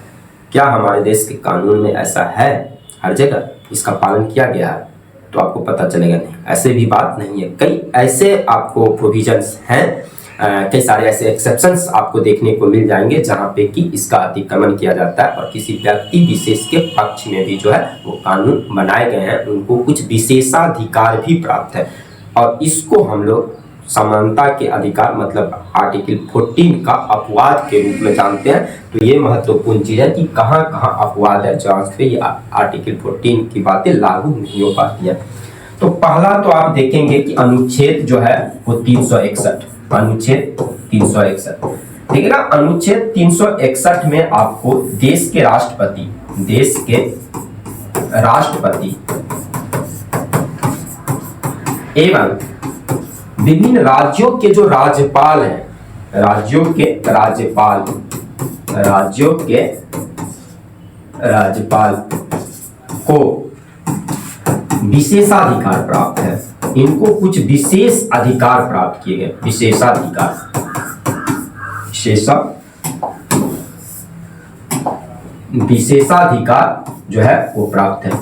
क्या हमारे देश के कानून में ऐसा है? हर जगह इसका पालन किया गया है? तो आपको पता चलेगा नहीं, ऐसे भी बात नहीं है। कई ऐसे आपको प्रोविजंस हैं, कई सारे ऐसे एक्सेप्शंस आपको देखने को मिल जाएंगे जहां पे कि इसका अतिक्रमण किया जाता है और किसी व्यक्ति विशेष के पक्ष में भी जो है वो कानून बनाए गए हैं, उनको कुछ विशेषाधिकार भी प्राप्त है और इसको हम लोग समानता के अधिकार मतलब आर्टिकल 14 का अपवाद के रूप में जानते हैं। तो ये महत्वपूर्ण चीज है कि कहाँ कहाँ अपवाद है जहाँ पे ये आर्टिकल 14 की बातें लागू नहीं हो पाती है। तो पहला तो आप देखेंगे कि अनुच्छेद जो है वो 361, अनुच्छेद 361, ठीक है ना। अनुच्छेद 361 में आपको देश के राष्ट्रपति एवं विभिन्न राज्यों के जो राज्यपाल हैं, राज्यों के राज्यपाल को विशेषाधिकार प्राप्त है। इनको कुछ विशेष अधिकार प्राप्त किए गए, विशेषाधिकार जो है वो प्राप्त है।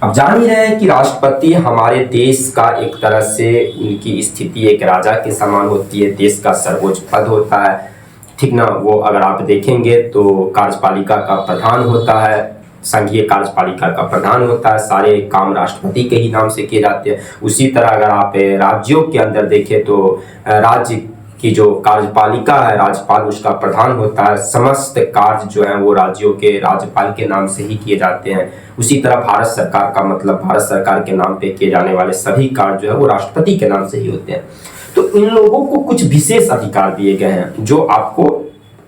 अब जान ही रहे हैं कि राष्ट्रपति हमारे देश का एक तरह से उनकी स्थिति एक राजा के समान होती है, देश का सर्वोच्च पद होता है, ठीक ना। वो अगर आप देखेंगे तो कार्यपालिका का प्रधान होता है, संघीय कार्यपालिका का प्रधान होता है, सारे काम राष्ट्रपति के ही नाम से किए जाते हैं। उसी तरह अगर आप राज्यों के अंदर देखें तो राज्य की जो कार्यपालिका है, राज्यपाल उसका प्रधान होता है, समस्त कार्य जो है वो राज्यों के राज्यपाल के नाम से ही किए जाते हैं। उसी तरह भारत सरकार का मतलब भारत सरकार के नाम पे किए जाने वाले सभी कार्य जो है वो राष्ट्रपति के नाम से ही होते हैं। तो इन लोगों को कुछ विशेष अधिकार दिए गए हैं जो आपको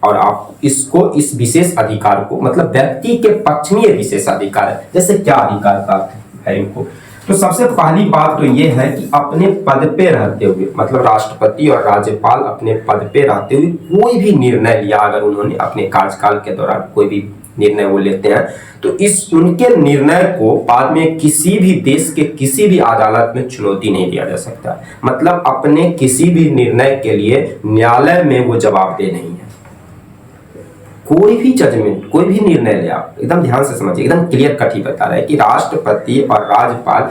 और आप इसको इस विशेष अधिकार को मतलब व्यक्ति के पक्ष में ये विशेष अधिकार है। जैसे क्या अधिकार प्राप्त है इनको? तो सबसे पहली बात तो ये है कि अपने पद पे रहते हुए मतलब राष्ट्रपति और राज्यपाल अपने पद पे रहते हुए कोई भी निर्णय लिया, अगर उन्होंने अपने कार्यकाल के दौरान कोई भी निर्णय वो लेते हैं तो इस उनके निर्णय को बाद में किसी भी देश के किसी भी अदालत में चुनौती नहीं दिया जा सकता। मतलब अपने किसी भी निर्णय के लिए न्यायालय में वो जवाबदेह नहीं है। कोई भी जजमेंट, कोई भी निर्णय ले, आप एकदम ध्यान से समझिए, एकदम क्लियर कट ही बता रहे हैं कि राष्ट्रपति और राज्यपाल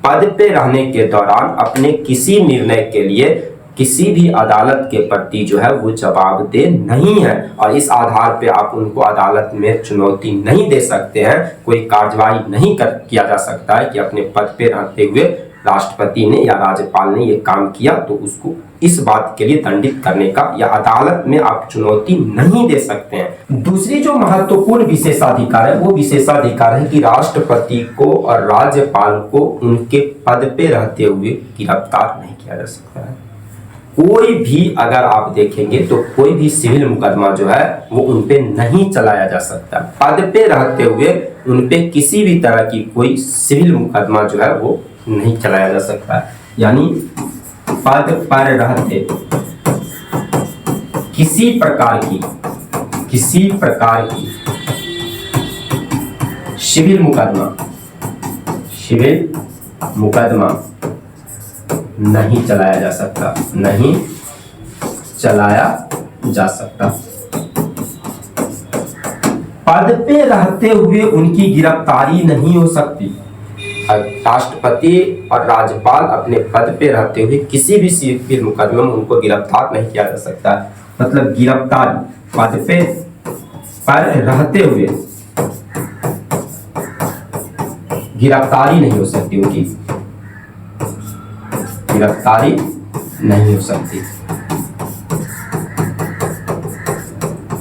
पद पे रहने के दौरान अपने किसी निर्णय के लिए किसी भी अदालत के प्रति जो है वो जवाबदेह नहीं है और इस आधार पे आप उनको अदालत में चुनौती नहीं दे सकते हैं, कोई कार्यवाही नहीं किया जा सकता है कि अपने पद पे रहते हुए राष्ट्रपति ने या राज्यपाल ने ये काम किया तो उसको इस बात के लिए दंडित करने का या अदालत में आप चुनौती नहीं दे सकते हैं। दूसरी जो महत्वपूर्ण विशेषाधिकार है वो विशेषाधिकार है कि राष्ट्रपति को और राज्यपाल को उनके पद पे रहते हुए गिरफ्तार नहीं किया जा सकता है। कोई भी अगर आप देखेंगे तो कोई भी सिविल मुकदमा जो है वो उन पे नहीं चलाया जा सकता। पद पे रहते हुए उन पे किसी भी तरह की कोई सिविल मुकदमा जो है वो नहीं चलाया जा सकता। यानी पद पर रहते किसी प्रकार की सिविल मुकदमा नहीं चलाया जा सकता। पद पे रहते हुए उनकी गिरफ्तारी नहीं हो सकती। राष्ट्रपति और राज्यपाल अपने पद पे रहते हुए किसी भी सिविल मुकदमे में उनको गिरफ्तार नहीं किया जा सकता। मतलब गिरफ्तारी पद पे पर रहते हुए गिरफ्तारी नहीं हो सकती, उनकी गिरफ्तारी नहीं हो सकती,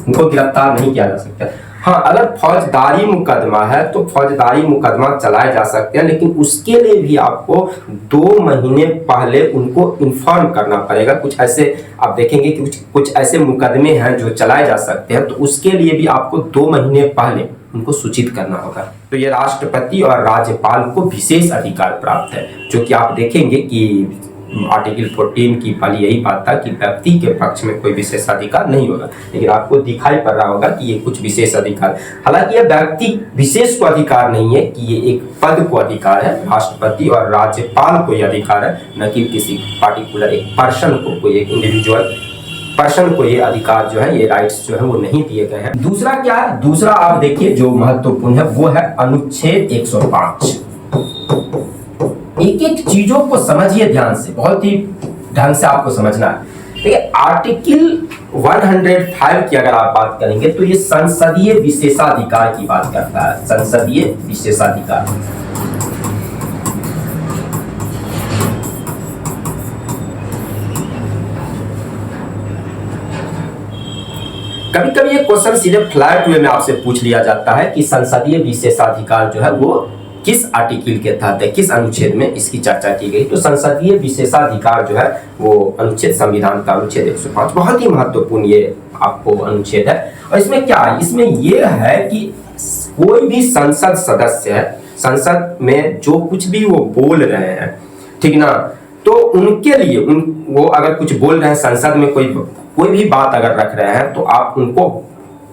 उनको गिरफ्तार नहीं किया जा सकता। हाँ, अगर फौजदारी मुकदमा है तो फौजदारी मुकदमा चलाए जा सकते हैं, लेकिन उसके लिए भी आपको 2 महीने पहले उनको इन्फॉर्म करना पड़ेगा। कुछ ऐसे आप देखेंगे कि कुछ ऐसे मुकदमे हैं जो चलाए जा सकते हैं, तो उसके लिए भी आपको 2 महीने पहले उनको सूचित करना होगा। तो ये राष्ट्रपति और राज्यपाल को विशेष अधिकार प्राप्त है, जो कि आप देखेंगे कि आर्टिकल 14 की पहले यही बात था कि व्यक्ति के पक्ष में कोई विशेषाधिकार नहीं होगा, लेकिन आपको दिखाई पड़ रहा होगा कि ये कुछ विशेष अधिकार, हालांकि ये व्यक्ति विशेष को अधिकार नहीं है कि ये एक पद को अधिकार है। राष्ट्रपति और राज्यपाल को ये अधिकार है, न कि किसी पार्टिकुलर एक पर्सन को, कोई एक इंडिविजुअल पर्सन को ये अधिकार जो है, ये राइट्स जो है वो नहीं दिए गए हैं। दूसरा क्या है? दूसरा आप देखिए जो महत्वपूर्ण है वो है अनुच्छेद 105। एक एक चीजों को समझिए ध्यान से, बहुत ही ढंग से आपको समझना है। देखिए आर्टिकल 105 की अगर आप बात करेंगे तो ये संसदीय विशेषाधिकार की बात करता है। संसदीय विशेषाधिकार, कभी कभी ये क्वेश्चन सीधे फ्लैट वे में आपसे पूछ लिया जाता है कि संसदीय विशेषाधिकार जो है वो किस आर्टिकल के तहत है, किस अनुच्छेद में इसकी चर्चा की गई। तो संसदीय विशेषाधिकार जो है वो अनुच्छेद, संविधान का अनुच्छेद 105 बहुत ही महत्वपूर्ण ये आपको अनुच्छेद है। और इसमें क्या है? इसमें ये है कि कोई भी संसद सदस्य है, संसद में जो कुछ भी वो बोल रहे हैं, ठीक ना, तो उनके लिए वो अगर कुछ बोल रहे हैं संसद में, कोई भी बात अगर रख रहे हैं, तो आप उनको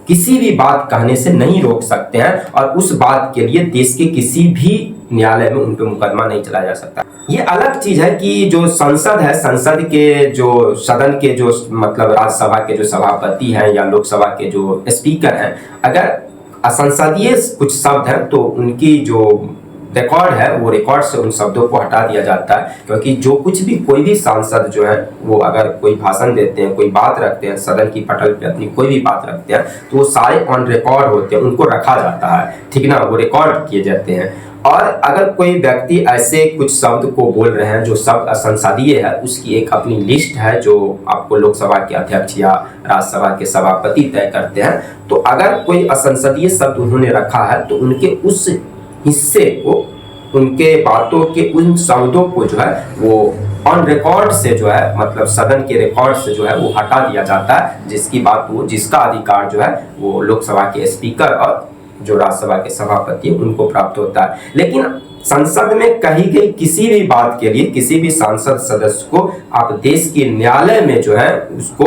किसी भी बात कहने से नहीं रोक सकते हैं, और उस बात के लिए देश के किसी भी न्यायालय में उन पर मुकदमा नहीं चलाया जा सकता। ये अलग चीज है कि जो संसद है, संसद के जो सदन के जो मतलब राज्यसभा के जो सभापति हैं या लोकसभा के जो स्पीकर हैं, अगर असंसदीय कुछ शब्द हैं तो उनकी जो रिकॉर्ड है वो रिकॉर्ड से उन शब्दों को हटा दिया जाता है। क्योंकि जो कुछ भी कोई भी सांसद जो है वो अगर कोई भाषण देते हैं, कोई बात रखते हैं, सदन की पटल पे अपनी कोई भी बात रखते हैं, तो वो सारे ऑन रिकॉर्ड होते हैं, उनको रखा जाता है, ठीक ना, वो रिकॉर्ड किए जाते हैं। और अगर कोई व्यक्ति ऐसे कुछ शब्द को बोल रहे हैं जो शब्द असंसदीय है, उसकी एक अपनी लिस्ट है जो आपको लोकसभा के अध्यक्ष या राज्यसभा के सभापति तय करते हैं। तो अगर कोई असंसदीय शब्द उन्होंने रखा है तो उनके उस हिस्से को, उनके बातों के उन शब्दों को जो है वो ऑन रिकॉर्ड से जो है, मतलब सदन के रिकॉर्ड से जो है वो हटा दिया जाता है, जिसकी बात वो, जिसका अधिकार जो है वो लोकसभा के स्पीकर और जो राज्यसभा के सभापति उनको प्राप्त होता है। लेकिन संसद में कही गई किसी भी बात के लिए किसी भी सांसद सदस्य को आप देश के न्यायालय में जो है उसको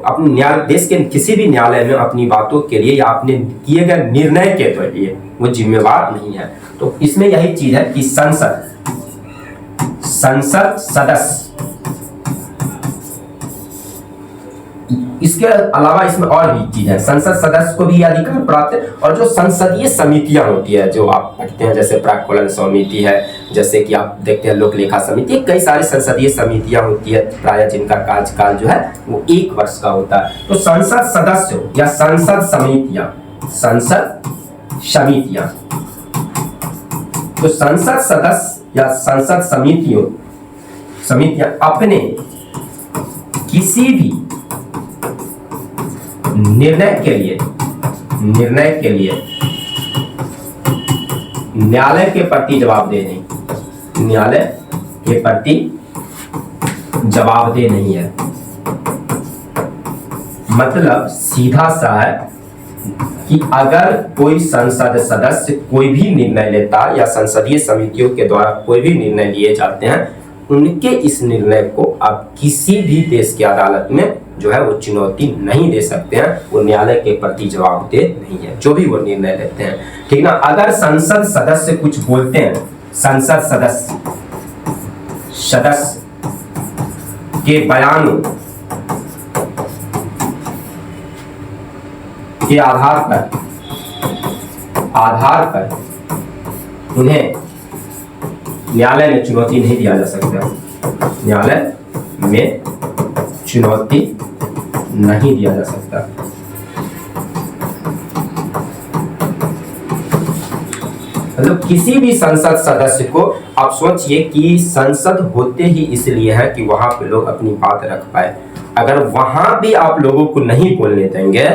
अपने देश के किसी भी न्यायालय में अपनी बातों के लिए या अपने किए गए निर्णय के लिए वो जिम्मेवार नहीं है। तो इसमें यही चीज है कि संसद सदस्य, इसके अलावा इसमें और भी चीज है, संसद सदस्य को भी अधिकार प्राप्त है। और जो संसदीय समितियां होती है जो आप पढ़ते हैं, जैसे प्राक्कलन समिति है, जैसे कि आप देखते हैं लोक लेखा समिति, कई सारी संसदीय समितियां होती है प्राय जिनका कार्यकाल जो है वो 1 वर्ष का होता है। तो संसद सदस्य या संसद समितियां तो संसद सदस्य या संसद समितियां किसी भी निर्णय के लिए न्यायालय के प्रति जवाबदेह नहीं, न्यायालय के प्रति जवाबदेह नहीं है। मतलब सीधा सा है कि अगर कोई संसद सदस्य कोई भी निर्णय लेता या संसदीय समितियों के द्वारा कोई भी निर्णय लिए जाते हैं, उनके इस निर्णय को आप किसी भी देश की अदालत में जो है वो चुनौती नहीं दे सकते हैं, वो न्यायालय के प्रति जवाबदेह नहीं है जो भी वो निर्णय लेते हैं, ठीक ना। अगर संसद सदस्य कुछ बोलते हैं, संसद सदस्य के बयानों के आधार पर उन्हें न्यायालय में चुनौती नहीं दिया जा सकता, न्यायालय में चुनौती नहीं दिया जा सकता। मतलब किसी भी संसद सदस्य को आप सोचिए कि संसद होते ही इसलिए है कि वहां पे लोग अपनी बात रख पाए। अगर वहां भी आप लोगों को नहीं बोलने देंगे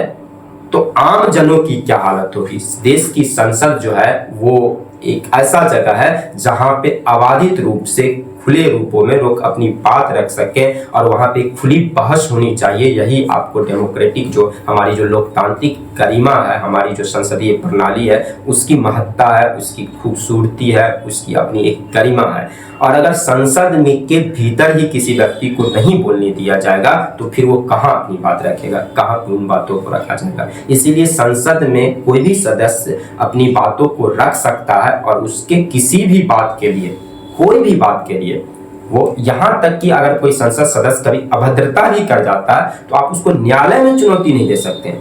तो आम जनों की क्या हालत होगी। देश की संसद जो है वो एक ऐसा जगह है जहां पे आबादित रूप से खुले रूपों में लोग अपनी बात रख सकें और वहां पे खुली बहस होनी चाहिए। यही आपको डेमोक्रेटिक जो हमारी जो लोकतांत्रिक गरिमा है, हमारी जो संसदीय प्रणाली है, उसकी महत्ता है, उसकी खूबसूरती है, उसकी अपनी एक गरिमा है। और अगर संसद में के भीतर ही किसी व्यक्ति को नहीं बोलने दिया जाएगा तो फिर वो कहाँ अपनी बात रखेगा, कहाँ उन बातों को रखा जाएगा। इसीलिए संसद में कोई भी सदस्य अपनी बातों को रख सकता है और उसके किसी भी बात के लिए, कोई भी बात के लिए, वो यहां तक कि अगर कोई संसद सदस्य कभी अभद्रता ही कर जाता है तो आप उसको न्यायालय में चुनौती नहीं दे सकते।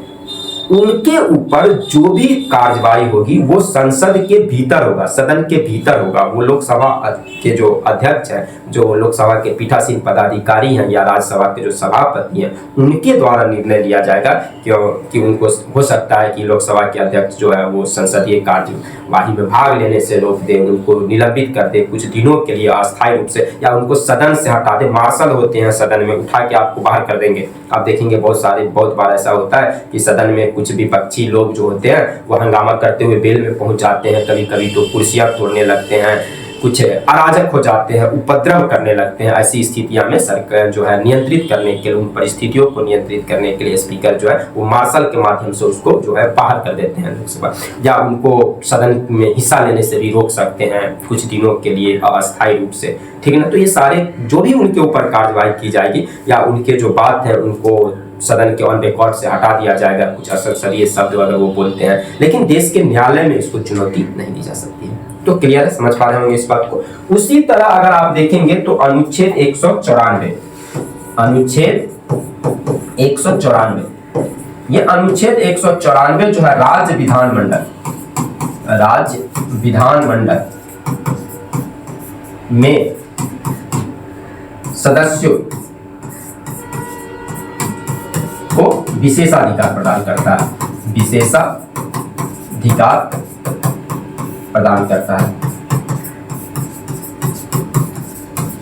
उनके ऊपर जो भी कार्रवाई होगी वो संसद के भीतर होगा, सदन के भीतर होगा। वो लोकसभा के जो अध्यक्ष हैं, जो लोकसभा के पीठासीन पदाधिकारी हैं या राज्यसभा के जो सभापति हैं, उनके द्वारा निर्णय लिया जाएगा कि उनको हो सकता है कि लोकसभा के अध्यक्ष जो है वो संसदीय कार्यवाही में भाग लेने से रोक दे, उनको निलंबित कर दे कुछ दिनों के लिए अस्थायी रूप से, या उनको सदन से हटा दे। मार्शल होते हैं सदन में, उठा के आपको बाहर कर देंगे। आप देखेंगे बहुत बार ऐसा होता है कि सदन में कुछ विपक्षी लोग जो होते हैं वो हंगामा करते हुए बेल में पहुंच जाते हैं, कभी कभी तो कुर्सियां तोड़ने लगते हैं, कुछ अराजक हो जाते हैं, उपद्रव करने लगते हैं। ऐसी स्थितियां में सरकार जो है नियंत्रित करने के लिए, उन परिस्थितियों को नियंत्रित करने के लिए स्पीकर जो है वो मार्शल के माध्यम से उसको जो है बाहर कर देते हैं लोकसभा, या उनको सदन में हिस्सा लेने से भी रोक सकते हैं कुछ दिनों के लिए अस्थायी रूप से, ठीक है ना। तो ये सारे जो भी उनके ऊपर कार्रवाई की जाएगी या उनके जो बात है उनको सदन के ऑन रिकॉर्ड से हटा दिया जाएगा, कुछ असंसदीय शब्द अगर वो बोलते हैं, लेकिन देश के न्यायालय में इसको चुनौती नहीं दी जा सकती है। तो क्लियर है, समझ पा रहे होंगे इस बात को। उसी तरह अगर आप देखेंगे तो अनुच्छेद 194, ये अनुच्छेद 194 जो है राज्य विधानमंडल में सदस्यों को विशेषाधिकार प्रदान करता है,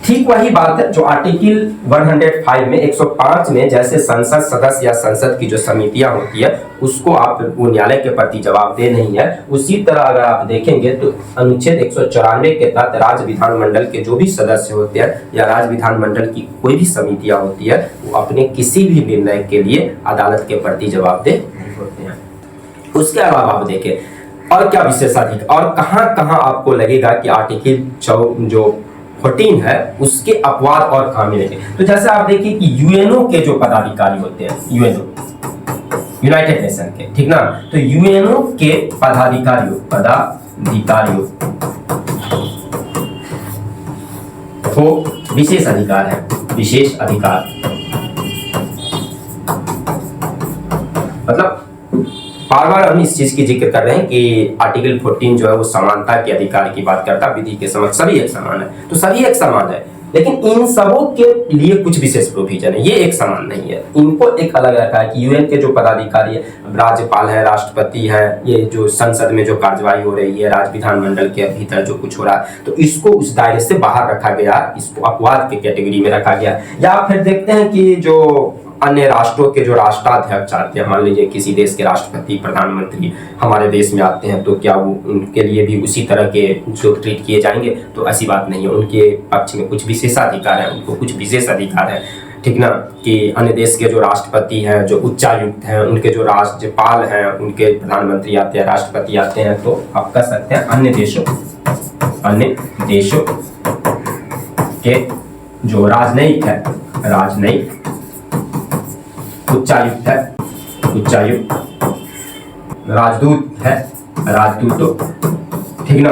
ठीक वही बात है जो आर्टिकल 105 में 105 में जैसे संसद सदस्य या संसद की जो समितियां होती है उसको आप वो न्यायालय के प्रति जवाबदेह नहीं है। उसी तरह अगर आप देखेंगे तो अनुच्छेद 194 के तहत राज्य विधानमंडल के जो भी सदस्य होते हैं या राज्य विधानमंडल की कोई भी समितियां होती है वो अपने किसी भी निर्णय के लिए अदालत के प्रति जवाबदेह नहीं होते हैं। उसके अलावा आप देखें और क्या विशेषाधिकार और कहां आपको लगेगा कि आर्टिकल जो 14 है उसके अपवाद और कहां मिलेंगे। तो जैसे आप देखिए कि यूएनओ के जो पदाधिकारी होते हैं, यूएनओ यूनाइटेड नेशन के, ठीक ना, तो यूएनओ के पदाधिकारियों को विशेष अधिकार है, विशेष अधिकार मतलब बार बार हम इस चीज की जिक्र कर रहे हैं कि आर्टिकल 14 जो है वो समानता के अधिकार की बात करता है, विधि के समक्ष सभी एक समान है, तो सभी एक समान है। लेकिन इन सबों के लिए कुछ विशेष प्रोविजन है, ये एक समान नहीं है। इनको एक अलग रखा है कि यूएन के जो पदाधिकारी है, राज्यपाल है, राष्ट्रपति है, ये जो संसद में जो कार्यवाही हो रही है, राज्य विधानमंडल के भीतर जो कुछ हो रहा है, तो इसको उस दायरे से बाहर रखा गया, इसको अपवाद के कैटेगरी में रखा गया। या फिर देखते हैं कि जो अन्य राष्ट्रों के जो राष्ट्राध्यक्ष आते हैं, मान लीजिए किसी देश के राष्ट्रपति, प्रधानमंत्री हमारे देश में आते हैं, तो क्या वो उनके लिए भी उसी तरह के जो ट्रीट किए जाएंगे? तो ऐसी बात नहीं है। उनके पक्ष में कुछ विशेषाधिकार है, उनको कुछ विशेष अधिकार है, ठीक ना, कि अन्य देश के जो राष्ट्रपति हैं, जो उच्चायुक्त हैं, उनके जो राज्यपाल हैं, उनके प्रधानमंत्री आते हैं, राष्ट्रपति आते हैं, तो आप कह सकते हैं अन्य देशों के जो राजनयिक है, राजनयिक उच्चायुक्त है, उच्चायुक्त राजदूत है, राजदूत, ठीक ना,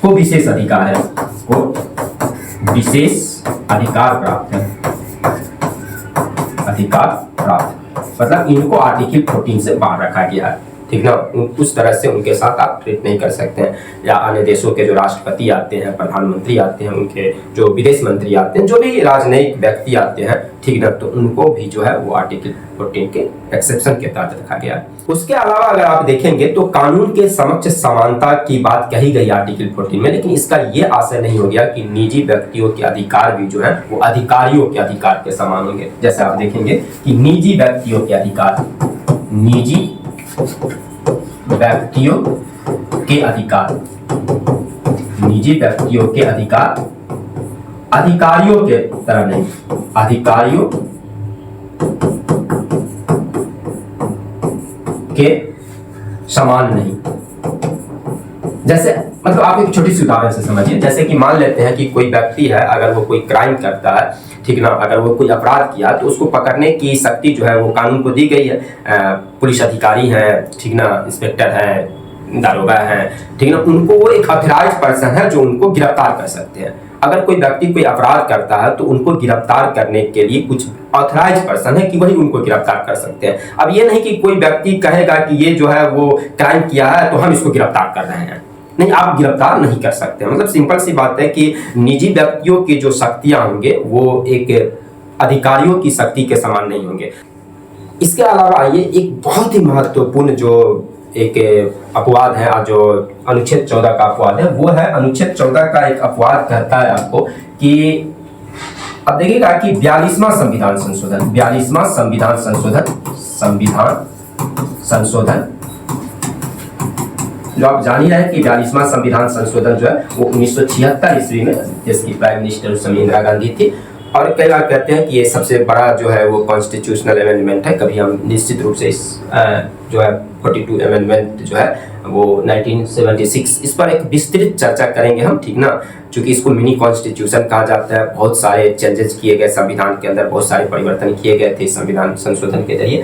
को विशेष अधिकार है, को विशेष अधिकार प्राप्त है, अधिकार प्राप्त, मतलब इनको आर्टिकल 14 से बाहर रखा गया है, ठीक ना। उस तरह से उनके साथ आप ट्रीट नहीं कर सकते हैं। या अन्य देशों के जो राष्ट्रपति आते हैं, प्रधानमंत्री आते हैं, उनके जो विदेश मंत्री आते हैं, जो भी राजनयिक व्यक्ति आते हैं, ठीक ना, तो उनको भी जो है वो आर्टिकल 14 के एक्सेप्शन के तहत रखा गया है। उसके अलावा अगर आप देखेंगे तो कानून के समक्ष समानता की बात कही गई आर्टिकल 14 में, लेकिन इसका ये आशय नहीं हो गया कि निजी व्यक्तियों के अधिकार भी जो है वो अधिकारियों के अधिकार के समान होंगे। जैसे आप देखेंगे कि निजी व्यक्तियों के अधिकार, निजी व्यक्तियों के अधिकार, निजी व्यक्तियों के अधिकार अधिकारियों के तरह नहीं, अधिकारियों के समान नहीं। जैसे मतलब आप एक छोटी सी उदाहरण से समझिए, जैसे कि मान लेते हैं कि कोई व्यक्ति है, अगर वो कोई क्राइम करता है, ठीक ना, अगर वो कोई अपराध किया तो उसको पकड़ने की शक्ति जो है वो कानून को दी गई है। पुलिस अधिकारी हैं, ठीक ना, इंस्पेक्टर हैं, दारोगा हैं, ठीक ना, उनको वो एक ऑथराइज पर्सन है जो उनको गिरफ्तार कर सकते हैं। अगर कोई व्यक्ति कोई अपराध करता है तो उनको गिरफ्तार करने के लिए कुछ ऑथराइज पर्सन है कि वही उनको गिरफ्तार कर सकते हैं। अब ये नहीं कि कोई व्यक्ति कहेगा कि ये जो है वो क्राइम किया है तो हम इसको गिरफ्तार कर रहे हैं, नहीं, आप गिरफ्तार नहीं कर सकते। मतलब सिंपल सी बात है कि निजी व्यक्तियों की जो शक्तियां होंगे वो एक अधिकारियों की शक्ति के समान नहीं होंगे। इसके अलावा आइए एक बहुत ही महत्वपूर्ण जो एक अपवाद है, जो अनुच्छेद 14 का अपवाद है, वो है अनुच्छेद 14 का एक अपवाद कहता है आपको कि अब देखिएगा कि 42वां संविधान संशोधन, 42वां संविधान संशोधन, संविधान संशोधन जो आप जान ही रहे हैं कि 42वां संविधान संशोधन जो है वो 1976 ईस्वी में देश की प्राइम मिनिस्टर उस समय इंदिरा गांधी थी। और कई बार कहते हैं कि ये सबसे बड़ा जो है वो कॉन्स्टिट्यूशनल अमेंडमेंट है। कभी हम निश्चित रूप से इस जो है 42 अमेंडमेंट जो है वो 1976, इस पर एक विस्तृत चर्चा करेंगे हम, ठीक ना, क्योंकि इसको मिनी कॉन्स्टिट्यूशन कहा जाता है। बहुत सारे चेंजेस किए गए संविधान के अंदर, बहुत सारे परिवर्तन किए गए थे संविधान संशोधन के जरिए।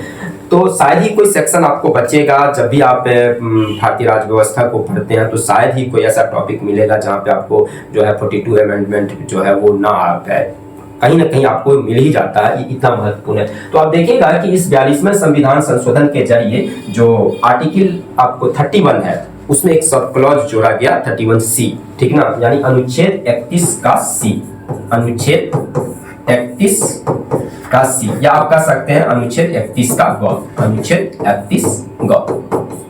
तो शायद ही कोई सेक्शन आपको बचेगा, जब भी आप भारतीय राज्य व्यवस्था को पढ़ते हैं तो शायद ही कोई ऐसा टॉपिक मिलेगा जहाँ पे आपको जो है 42 अमेंडमेंट जो है वो ना आ पाए, कहीं ना कहीं आपको मिल ही जाता है, ये इतना महत्वपूर्ण है। तो आप देखिएगा कि इस 42वें संविधान संशोधन के जरिए जो आर्टिकल आपको 31 है उसमें एक सब क्लॉज जोड़ा गया 31C, ठीक ना, यानी अनुच्छेद 31 का C, अनुच्छेद 31 का C, या आप कह सकते हैं अनुच्छेद 31 का ग, अनुच्छेद 31 ग,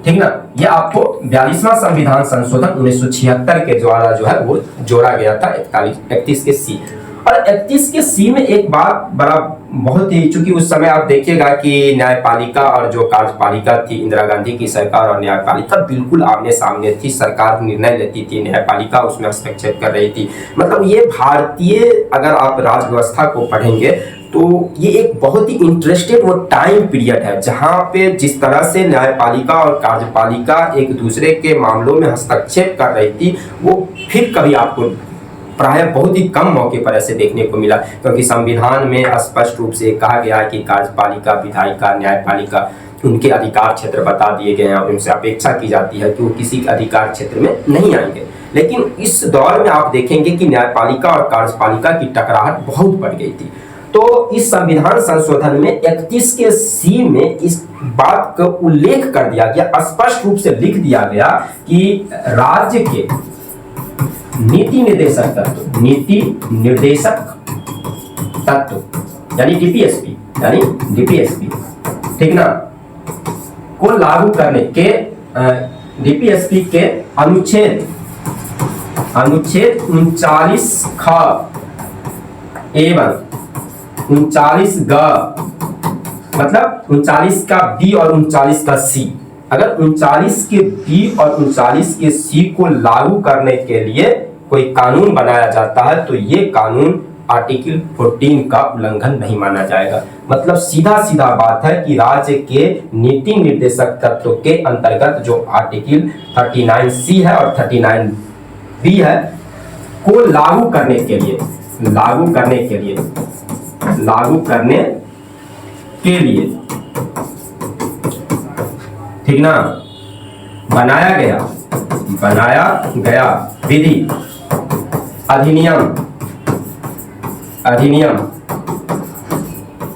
ठीक ना। ये आपको 42वां संविधान संशोधन 1976 के द्वारा जो है वो जोड़ा गया था 31 के C। और 31 के C में एक बात बड़ा बहुत ही, चूंकि उस समय आप देखिएगा कि न्यायपालिका और जो कार्यपालिका थी, इंदिरा गांधी की सरकार और न्यायपालिका बिल्कुल आमने सामने थी। सरकार निर्णय लेती थी, न्यायपालिका उसमें हस्तक्षेप कर रही थी। मतलब ये भारतीय अगर आप राज व्यवस्था को पढ़ेंगे तो ये एक बहुत ही इंटरेस्टेड वो टाइम पीरियड है जहाँ पे जिस तरह से न्यायपालिका और कार्यपालिका एक दूसरे के मामलों में हस्तक्षेप कर रही थी, वो फिर कभी आपको प्राय बहुत ही कम मौके पर ऐसे देखने को मिला, क्योंकि संविधान में स्पष्ट रूप से कहा गया है कि कार्यपालिका, विधायिका, न्यायपालिका उनके अधिकार क्षेत्र बता दिए गए हैं और उनसे अपेक्षा की जाती है कि वो किसी अधिकार क्षेत्र में नहीं आएंगे। लेकिन इस दौर में आप देखेंगे कि न्यायपालिका और कार्यपालिका की टकराहट बहुत बढ़ गई थी। तो इस संविधान संशोधन में 31 के C में इस बात का उल्लेख कर दिया गया, स्पष्ट रूप से लिख दिया गया कि राज्य के नीति निर्देशक तत्व, नीति निर्देशक तत्व यानी डीपीएसपी, ठीक ना, को लागू करने के डीपीएसपी के अनुच्छेद 39 ख एवं 39 ग, मतलब 39 का बी और 39 का सी, अगर 39 के बी और 39 के सी को लागू करने के लिए कोई कानून बनाया जाता है तो ये कानून आर्टिकल 14 का उल्लंघन नहीं माना जाएगा। मतलब सीधा सीधा बात है कि राज्य के नीति निर्देशक तत्व के अंतर्गत जो आर्टिकल 39C है और 39B है को लागू करने के लिए ठीक ना, बनाया गया विधि अधिनियम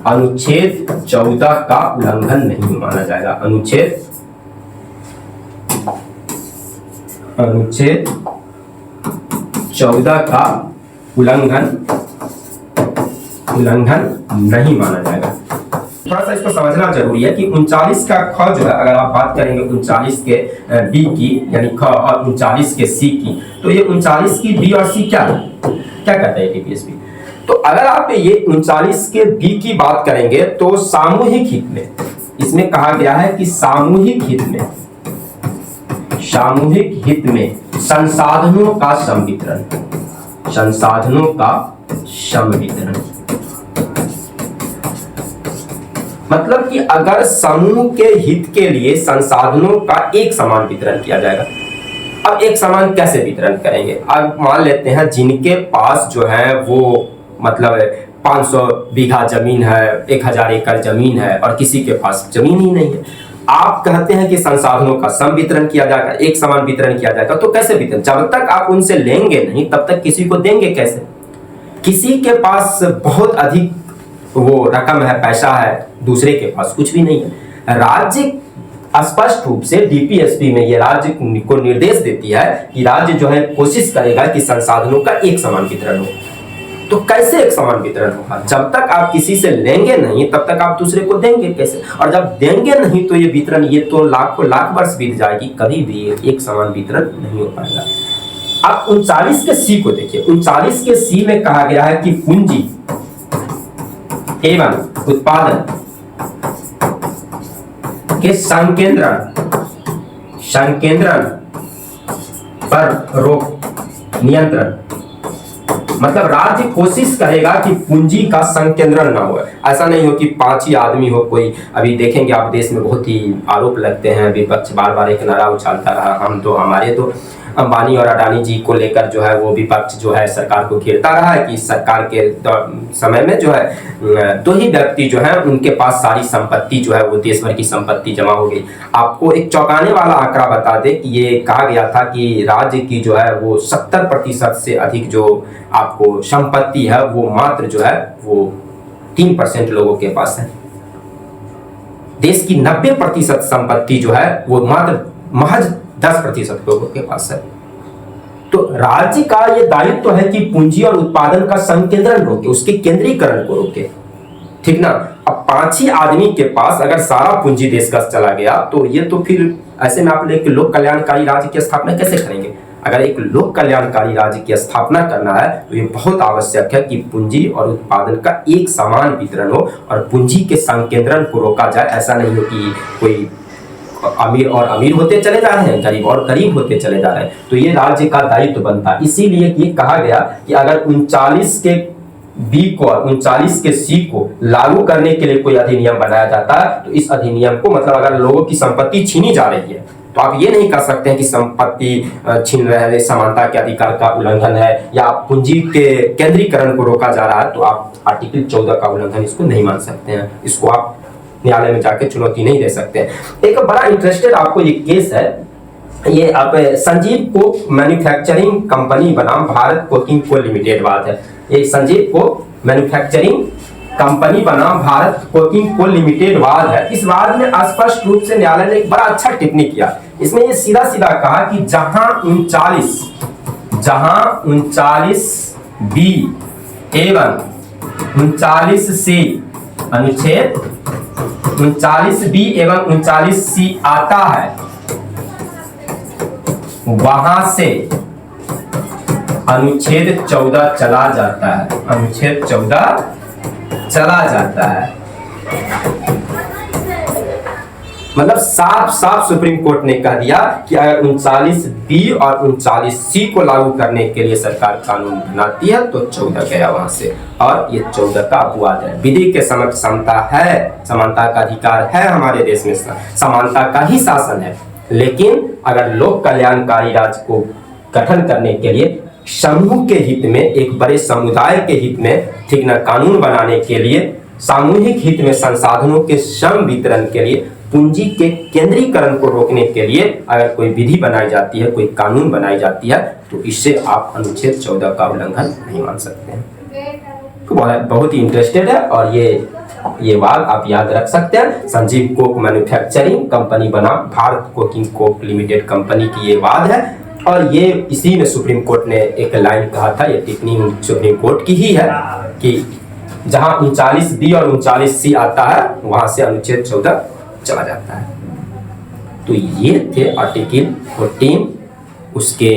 अनुच्छेद 14 का उल्लंघन नहीं माना जाएगा। अनुच्छेद 14 का उल्लंघन नहीं माना जाएगा। थोड़ा सा इसको समझना जरूरी है कि 39 का ख जो है, अगर आप बात करेंगे 39 के बी की यानी ख और 39 के सी की, तो ये 39 की बी और सी क्या करता है डीपीएसपी। तो अगर आप ये 39 के बी की बात करेंगे तो सामूहिक हित में, इसमें कहा गया है कि सामूहिक हित में संसाधनों का संवितरण, मतलब कि अगर समूह के हित के लिए संसाधनों का एक समान वितरण किया जाएगा। अब एक समान कैसे वितरण करेंगे? अब मान लेते हैं जिनके पास जो है वो मतलब 500 बीघा जमीन है, 1000 एकड़ जमीन है और किसी के पास जमीन ही नहीं है। आप कहते हैं कि संसाधनों का सम वितरण किया जाएगा, एक समान वितरण किया जाएगा। तो कैसे वितरण? जब तक आप उनसे लेंगे नहीं तब तक किसी को देंगे कैसे? किसी के पास बहुत अधिक वो रकम है, पैसा है, दूसरे के पास कुछ भी नहीं है। राज्य स्पष्ट रूप से डीपीएसपी में ये राज्य को निर्देश देती है कि राज्य जो है कोशिश करेगा कि संसाधनों का एक समान वितरण हो। तो कैसे एक समान वितरण होगा? जब तक आप किसी से लेंगे नहीं तब तक आप दूसरे को देंगे कैसे? और जब देंगे नहीं तो ये वितरण, ये तो लाख वर्ष बीत जाएगी, कभी भी एक समान वितरण नहीं हो पाएगा। आप 39 के सी को देखिए। 39 के सी में कहा गया है कि पूंजी एवं उत्पादन के संकेंद्रण पर रोक नियंत्रण, मतलब राज्य कोशिश करेगा कि पूंजी का संकेंद्रण ना हो। ऐसा नहीं हो कि 5 ही आदमी हो कोई। अभी देखेंगे आप देश में बहुत ही आरोप लगते हैं, विपक्ष बार बार एक नारा उछालता रहा, हमारे तो अंबानी और अडानी जी को लेकर जो है वो विपक्ष जो है सरकार को घेरता रहा है कि सरकार के समय में जो है 2 ही व्यक्ति जो है उनके पास सारी संपत्ति जो है वो देश भर की संपत्ति जमा हो गई। आपको एक चौंकाने वाला आंकड़ा बता दे कि ये कहा गया था कि राज्य की जो है वो 70% से अधिक जो आपको संपत्ति है वो मात्र जो है वो 3% लोगों के पास है। देश की 90% संपत्ति जो है वो महज 10% लोगों के पास है। तो राज्य का यह दायित्व तो है कि पूंजी और उत्पादन का संकेंद्रण रोके, उसके केंद्रीकरण को रोके, ठीक ना। अब 5 ही आदमी के पास अगर सारा पूंजी देश का चला गया तो ये तो फिर ऐसे में आप लोक कल्याणकारी राज्य की स्थापना कैसे करेंगे? अगर एक लोक कल्याणकारी राज्य की स्थापना करना है तो ये बहुत आवश्यक है कि पूंजी और उत्पादन का एक समान वितरण हो और पूंजी के संकेंद्रण को रोका जाए। ऐसा नहीं हो कि कोई अमीर और अमीर होते चले जा रहे हैं, गरीब और गरीब होते चले जा रहे हैं। तो ये राज्य का दायित्व बनता है। इसीलिए ये कहा गया कि अगर 39 के बी को और 39 के सी को लागू करने के लिए कोई अधिनियम बनाया जाता है तो इस अधिनियम को, मतलब अगर लोगों की संपत्ति छीनी जा रही है तो आप ये नहीं कर सकते हैं कि संपत्ति छीन रहे हैं, समानता के अधिकार का उल्लंघन है या पूंजी के केंद्रीकरण को रोका जा रहा है, तो आप आर्टिकल 14 का उल्लंघन इसको नहीं मान सकते हैं। इसको आप न्यायालय में जाके चुनौती नहीं दे सकते हैं। एक बड़ा इंटरेस्टेड आपको ये केस है, ये आप संजीव को मैन्युफैक्चरिंग कंपनी बनाम भारत कोकिंग को लिमिटेड बात है। ये संजीव को मैन्युफैक्चरिंग कंपनी बनाम भारत कोकिंग को लिमिटेड वाद है। इस वाद में स्पष्ट रूप से न्यायालय ने एक बड़ा अच्छा टिप्पणी किया। इसमें ये सीधा सीधा कहा कि जहां जहां 39B एवं 39C अनुच्छेद 39B एवं 39C आता है, वहां से अनुच्छेद 14 चला जाता है, अनुच्छेद 14 चला जाता है। मतलब साफ साफ सुप्रीम कोर्ट ने कह दिया कि अगर 39B और 39C को लागू करने के लिए सरकार कानून बनाती है तो 14 गया वहां से, और ये 14 का अपवाद है। विधि के समक्ष समता है, समानता का अधिकार है हमारे देश में, समानता का ही शासन है। लेकिन अगर लोक कल्याणकारी राज्य को गठन करने के लिए समूह के हित में, एक बड़े समुदाय के हित में, ठीक ना, कानून बनाने के लिए, सामूहिक हित में संसाधनों के सम वितरण के लिए, पूंजी के केंद्रीकरण को रोकने के लिए अगर कोई विधि बनाई जाती है, कोई कानून बनाई जाती है, तो इससे आप अनुच्छेद 14 का उल्लंघन नहीं मान सकते हैं। तो बहुत ही इंटरेस्टेड है, और ये बात आप याद रख सकते हैं। संजीव कोक मैन्युफैक्चरिंग कंपनी बना Bharat coking Coke limited company की ये बात है, और ये इसी में सुप्रीम कोर्ट ने एक लाइन कहा था, ये टिप्पणी सुप्रीम कोर्ट की ही है कि जहां 39B और 39C आता है वहां से अनुच्छेद 14 चला जाता है। तो ये थे आर्टिकल 14, उसके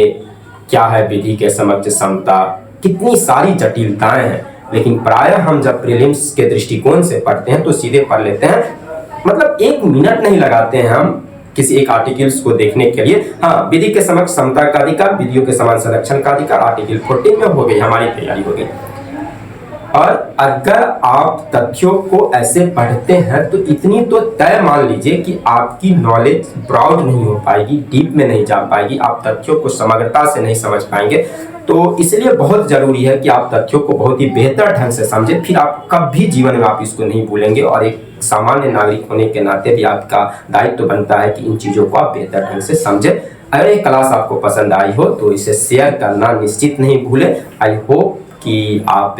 क्या है विधि के समक्ष समता, कितनी सारी जटिलताएं हैं, लेकिन प्रायः हम जब प्रीलिम्स के दृष्टिकोण से पढ़ते हैं तो सीधे पढ़ लेते हैं, मतलब 1 मिनट नहीं लगाते हैं हम किसी एक आर्टिकल्स को देखने के लिए। हाँ, विधि के समक्ष समता का अधिकार, विधियों के समान संरक्षण का अधिकार आर्टिकल 14 में हो गई, हमारी तैयारी हो गई। और अगर आप तथ्यों को ऐसे पढ़ते हैं तो इतनी तो तय मान लीजिए कि आपकी नॉलेज ब्रॉड नहीं हो पाएगी, डीप में नहीं जा पाएगी, आप तथ्यों को समग्रता से नहीं समझ पाएंगे। तो इसलिए बहुत जरूरी है कि आप तथ्यों को बहुत ही बेहतर ढंग से समझें, फिर आप कभी जीवन में आप इसको नहीं भूलेंगे। और एक सामान्य नागरिक होने के नाते भी आपका दायित्व बनता है कि इन चीजों को आप बेहतर ढंग से समझें। अगर ये क्लास आपको पसंद आई हो तो इसे शेयर करना निश्चित नहीं भूलें। आई होप कि आप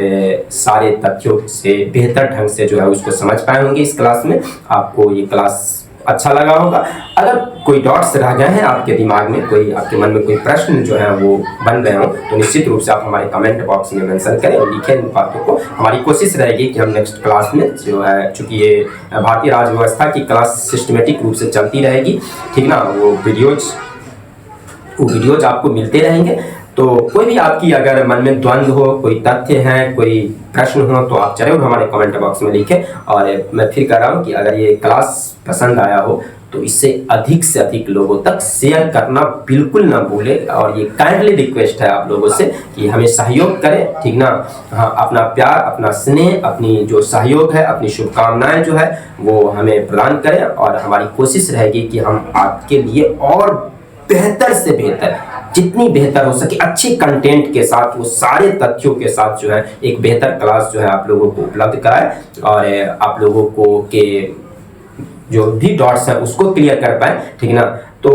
सारे तथ्यों से बेहतर ढंग से जो है उसको समझ पाए होंगे इस क्लास में। आपको ये क्लास अच्छा लगा होगा। अगर कोई डॉट्स रह गए हैं आपके दिमाग में, कोई आपके मन में कोई प्रश्न जो है वो बन रहे हो, तो निश्चित रूप से आप हमारे कमेंट बॉक्स में मेंशन करें और लिखें इन बातों को। हमारी कोशिश रहेगी कि हम नेक्स्ट क्लास में जो है, चूँकि ये भारतीय राज्य व्यवस्था की क्लास सिस्टमेटिक रूप से चलती रहेगी, ठीक ना, वो वीडियोज आपको मिलते रहेंगे। तो कोई भी आपकी अगर मन में द्वंद्व हो, कोई तथ्य है, कोई प्रश्न हो, तो आप जरूर हमारे कमेंट बॉक्स में लिखें। और मैं फिर कह रहा हूँ कि अगर ये क्लास पसंद आया हो तो इसे अधिक से अधिक लोगों तक शेयर करना बिल्कुल ना भूलें। और ये काइंडली रिक्वेस्ट है आप लोगों से कि हमें सहयोग करें, ठीक ना। हाँ, अपना प्यार, अपना स्नेह, अपनी जो सहयोग है, अपनी शुभकामनाएं जो है वो हमें प्रदान करें। और हमारी कोशिश रहेगी कि हम आपके लिए और बेहतर से बेहतर, जितनी बेहतर हो सके, अच्छी कंटेंट के साथ, वो सारे तथ्यों के साथ जो है एक बेहतर क्लास जो है आप लोगों को उपलब्ध कराए, और आप लोगों को के जो भी डॉट्स है उसको क्लियर कर पाए, ठीक ना। तो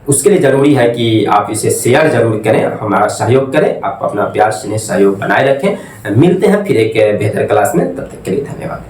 उसके लिए जरूरी है कि आप इसे शेयर जरूर करें, हमारा सहयोग करें, आप अपना प्यार स्नेह सहयोग बनाए रखें। मिलते हैं फिर एक बेहतर क्लास में, तब तक के लिए धन्यवाद।